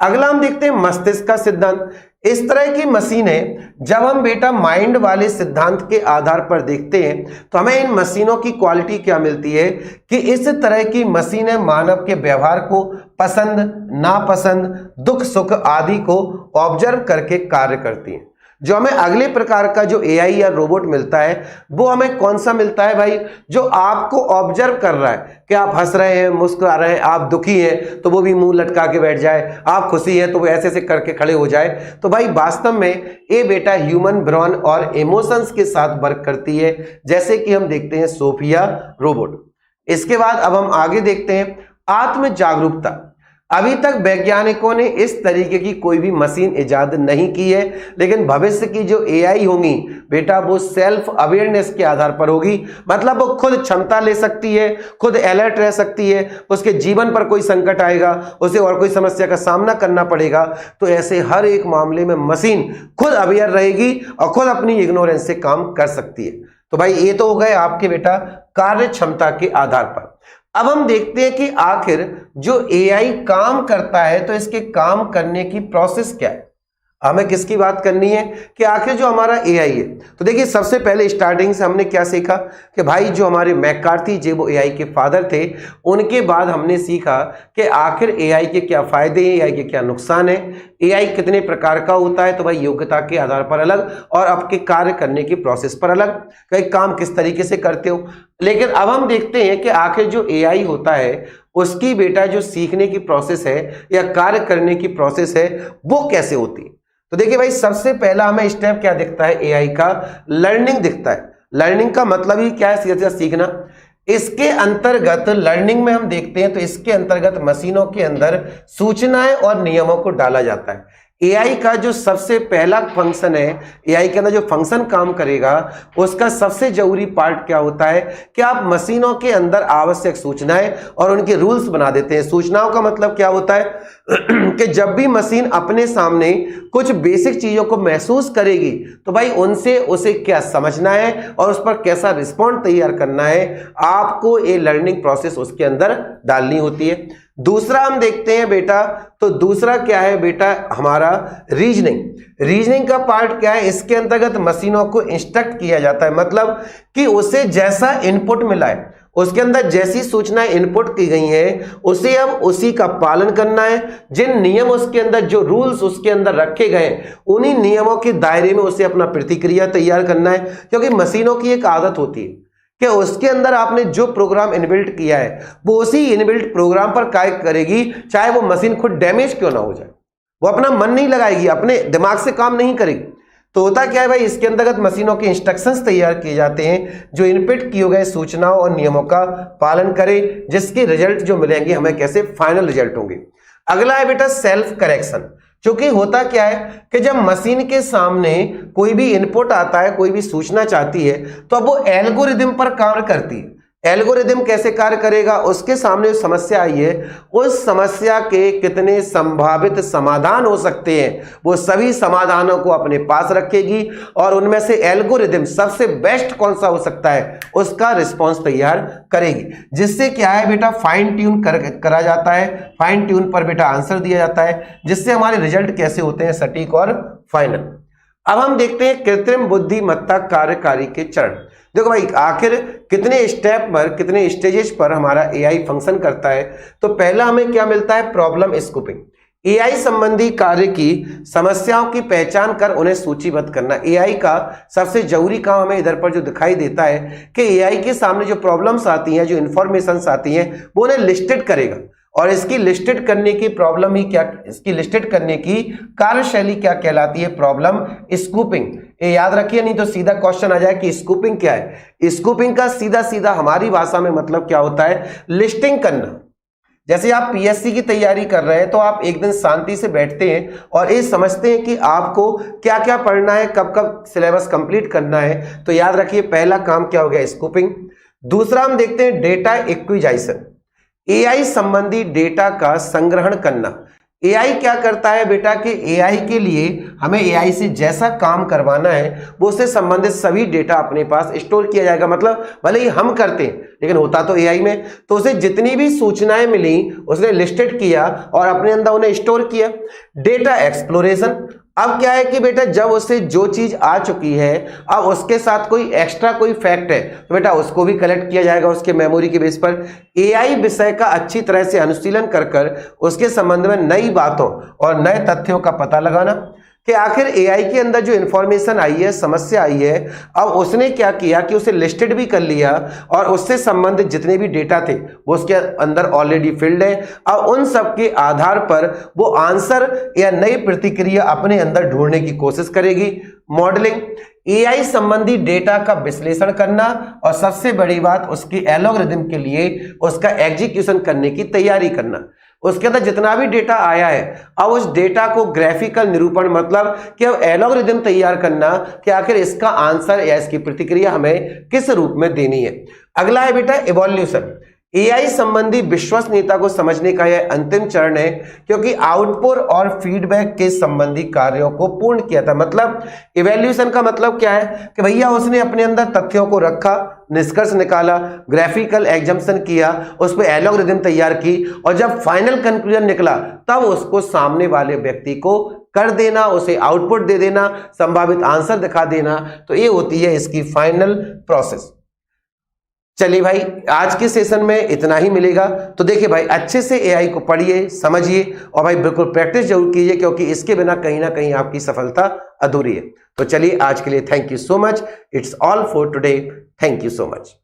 अगला हम देखते हैं मस्तिष्क का सिद्धांत। इस तरह की मशीनें जब हम बेटा माइंड वाले सिद्धांत के आधार पर देखते हैं तो हमें इन मशीनों की क्वालिटी क्या मिलती है कि इस तरह की मशीनें मानव के व्यवहार को पसंद, नापसंद, दुख सुख आदि को ऑब्जर्व करके कार्य करती हैं। जो हमें अगले प्रकार का जो एआई या रोबोट मिलता है वो हमें कौन सा मिलता है भाई? जो आपको ऑब्जर्व कर रहा है कि आप हंस रहे हैं, मुस्कुरा रहे हैं, आप दुखी हैं तो वो भी मुंह लटका के बैठ जाए, आप खुशी हैं तो वो ऐसे ऐसे करके खड़े हो जाए। तो भाई वास्तव में ये बेटा ह्यूमन ब्रेन और इमोशंस के साथ वर्क करती है, जैसे कि हम देखते हैं सोफिया रोबोट। इसके बाद अब हम आगे देखते हैं आत्म जागरूकता। अभी तक वैज्ञानिकों ने इस तरीके की कोई भी मशीन इजाद नहीं की है, लेकिन भविष्य की जो एआई होंगी बेटा वो सेल्फ अवेयरनेस के आधार पर होगी। मतलब वो खुद क्षमता ले सकती है, खुद अलर्ट रह सकती है, उसके जीवन पर कोई संकट आएगा, उसे और कोई समस्या का सामना करना पड़ेगा तो ऐसे हर एक मामले में मशीन खुद अवेयर रहेगी और खुद अपनी इग्नोरेंस से काम कर सकती है। तो भाई ये तो हो गए आपके बेटा कार्य क्षमता के आधार पर। अब हम देखते हैं कि आखिर जो एआई काम करता है तो इसके काम करने की प्रोसेस क्या है। हमें किसकी बात करनी है कि आखिर जो हमारा एआई है, तो देखिए सबसे पहले स्टार्टिंग से हमने क्या सीखा कि भाई जो हमारे मैकार्थी जो वो एआई के फादर थे, उनके बाद हमने सीखा कि आखिर एआई के क्या फायदे हैं, एआई के क्या नुकसान है, एआई कितने प्रकार का होता है। तो भाई योग्यता के आधार पर अलग और आपके कार्य करने की प्रोसेस पर अलग, कई काम किस तरीके से करते हो। लेकिन अब हम देखते हैं कि आखिर जो एआई होता है उसकी बेटा जो सीखने की प्रोसेस है या कार्य करने की प्रोसेस है वो कैसे होती है। तो देखिए भाई सबसे पहला हमें स्टेप क्या दिखता है एआई का? लर्निंग दिखता है। लर्निंग का मतलब ही क्या है? सीधा सीखना। इसके अंतर्गत लर्निंग में हम देखते हैं तो इसके अंतर्गत मशीनों के अंदर सूचनाएं और नियमों को डाला जाता है। एआई का जो सबसे पहला फंक्शन है, एआई के अंदर जो फंक्शन काम करेगा उसका सबसे जरूरी पार्ट क्या होता है कि आप मशीनों के अंदर आवश्यक सूचनाएं और उनके रूल्स बना देते हैं। सूचनाओं का मतलब क्या होता है कि जब भी मशीन अपने सामने कुछ बेसिक चीजों को महसूस करेगी तो भाई उनसे उसे क्या समझना है और उस पर कैसा रिस्पॉन्ड तैयार करना है, आपको ये लर्निंग प्रोसेस उसके अंदर डालनी होती है। दूसरा हम देखते हैं बेटा, तो दूसरा क्या है बेटा हमारा? रीजनिंग। रीजनिंग का पार्ट क्या है? इसके अंतर्गत मशीनों को इंस्ट्रक्ट किया जाता है, मतलब कि उसे जैसा इनपुट मिला है उसके अंदर जैसी सूचनाएं इनपुट की गई हैं उसे अब उसी का पालन करना है। जिन नियम उसके अंदर, जो रूल्स उसके अंदर रखे गए उन्हीं नियमों के दायरे में उसे अपना प्रतिक्रिया तैयार करना है। क्योंकि मशीनों की एक आदत होती है कि उसके अंदर आपने जो प्रोग्राम इनबिल्ट किया है वो उसी इनबिल्ट प्रोग्राम पर कार्य करेगी, चाहे वो मशीन खुद डैमेज क्यों ना हो जाए। वो अपना मन नहीं लगाएगी, अपने दिमाग से काम नहीं करेगी। तो होता क्या है भाई, इसके अंतर्गत मशीनों के इंस्ट्रक्शंस तैयार किए जाते हैं जो इनपुट किए गए सूचनाओं और नियमों का पालन करें, जिसके रिजल्ट जो मिलेंगे हमें कैसे फाइनल रिजल्ट होंगे। अगला है बेटा सेल्फ करेक्शन। क्योंकि होता क्या है कि जब मशीन के सामने कोई भी इनपुट आता है, कोई भी सूचना चाहती है तो अब वो एल्गोरिदम पर कार्य करती है। एल्गोरिदम कैसे कार्य करेगा? उसके सामने जो समस्या आई है उस समस्या के कितने संभावित समाधान हो सकते हैं वो सभी समाधानों को अपने पास रखेगी और उनमें से एल्गोरिदम सबसे बेस्ट कौन सा हो सकता है उसका रिस्पॉन्स तैयार करेगी। जिससे क्या है बेटा फाइन ट्यून करा जाता है, फाइन ट्यून पर बेटा आंसर दिया जाता है, जिससे हमारे रिजल्ट कैसे होते हैं सटीक और फाइनल। अब हम देखते हैं कृत्रिम बुद्धिमत्ता कार्यकारी के चरण। देखो भाई आखिर कितने स्टेप पर, कितने स्टेजेस पर हमारा एआई फंक्शन करता है। तो पहला हमें क्या मिलता है? Problem scooping. एआई संबंधी कार्य की समस्याओं की पहचान कर उन्हें सूचीबद्ध करना। एआई का सबसे जरूरी काम हमें इधर पर जो दिखाई देता है कि एआई के सामने जो प्रॉब्लम्स आती हैं, जो इंफॉर्मेशंस आती हैं वो उन्हें लिस्टेड करेगा। और इसकी लिस्टेड करने की प्रॉब्लम ही क्या, इसकी लिस्टेड करने की कार्यशैली क्या कहलाती है? Problem scooping. ये याद रखिए, नहीं तो सीधा क्वेश्चन आ जाए कि स्कूपिंग क्या है। स्कूपिंग का सीधा सीधा हमारी भाषा में मतलब क्या होता है? लिस्टिंग करना। जैसे आप पीएससी की तैयारी कर रहे हैं तो आप एक दिन शांति से बैठते हैं और ये समझते हैं कि आपको क्या क्या पढ़ना है, कब कब सिलेबस कंप्लीट करना है। तो याद रखिए पहला काम क्या हो गया, स्कूपिंग। दूसरा हम देखते हैं डेटा एक्विजाइशन, एआई संबंधी डेटा का संग्रहण करना। एआई क्या करता है बेटा कि एआई के लिए हमें एआई से जैसा काम करवाना है वो उससे संबंधित सभी डेटा अपने पास स्टोर किया जाएगा। मतलब भले ही हम करते हैं लेकिन होता तो एआई में, तो उसे जितनी भी सूचनाएं मिली उसने लिस्टेड किया और अपने अंदर उन्हें स्टोर किया। डेटा एक्सप्लोरेशन, अब क्या है कि बेटा जब उससे जो चीज आ चुकी है अब उसके साथ कोई एक्स्ट्रा कोई फैक्ट है तो बेटा उसको भी कलेक्ट किया जाएगा उसके मेमोरी के बेस पर। एआई विषय का अच्छी तरह से अनुशीलन कर कर उसके संबंध में नई बातों और नए तथ्यों का पता लगाना कि आखिर एआई के अंदर जो इंफॉर्मेशन आई है, समस्या आई है, अब उसने क्या किया कि उसे लिस्टेड भी कर लिया और उससे संबंधित जितने भी डेटा थे वो उसके अंदर ऑलरेडी फिल्ड है। अब उन सब के आधार पर वो आंसर या नई प्रतिक्रिया अपने अंदर ढूंढने की कोशिश करेगी। मॉडलिंग, एआई संबंधी डेटा का विश्लेषण करना और सबसे बड़ी बात उसकी एल्गोरिथम के लिए उसका एग्जीक्यूशन करने की तैयारी करना। उसके अंदर जितना भी डेटा आया है अब उस डेटा को ग्राफिकल निरूपण, मतलब कि अब एल्गोरिथम तैयार करना कि आखिर इसका आंसर या इसकी प्रतिक्रिया हमें किस रूप में देनी है। अगला है बेटा इवोल्यूशन, एआई संबंधी विश्वसनीयता को समझने का यह अंतिम चरण है क्योंकि आउटपुट और फीडबैक के संबंधी कार्यों को पूर्ण किया था। मतलब इवैल्यूएशन का मतलब क्या है कि भैया उसने अपने अंदर तथ्यों को रखा, निष्कर्ष निकाला, ग्राफिकल एग्जाम्पशन किया, उस पर एल्गोरिथम तैयार की और जब फाइनल कंक्लूजन निकला तब उसको सामने वाले व्यक्ति को कर देना, उसे आउटपुट दे देना, संभावित आंसर दिखा देना। तो ये होती है इसकी फाइनल प्रोसेस। चलिए भाई आज के सेशन में इतना ही मिलेगा। तो देखिए भाई अच्छे से एआई को पढ़िए, समझिए और भाई बिल्कुल प्रैक्टिस जरूर कीजिए क्योंकि इसके बिना कहीं ना कहीं आपकी सफलता अधूरी है। तो चलिए आज के लिए thank you so much, it's all for today, thank you so much.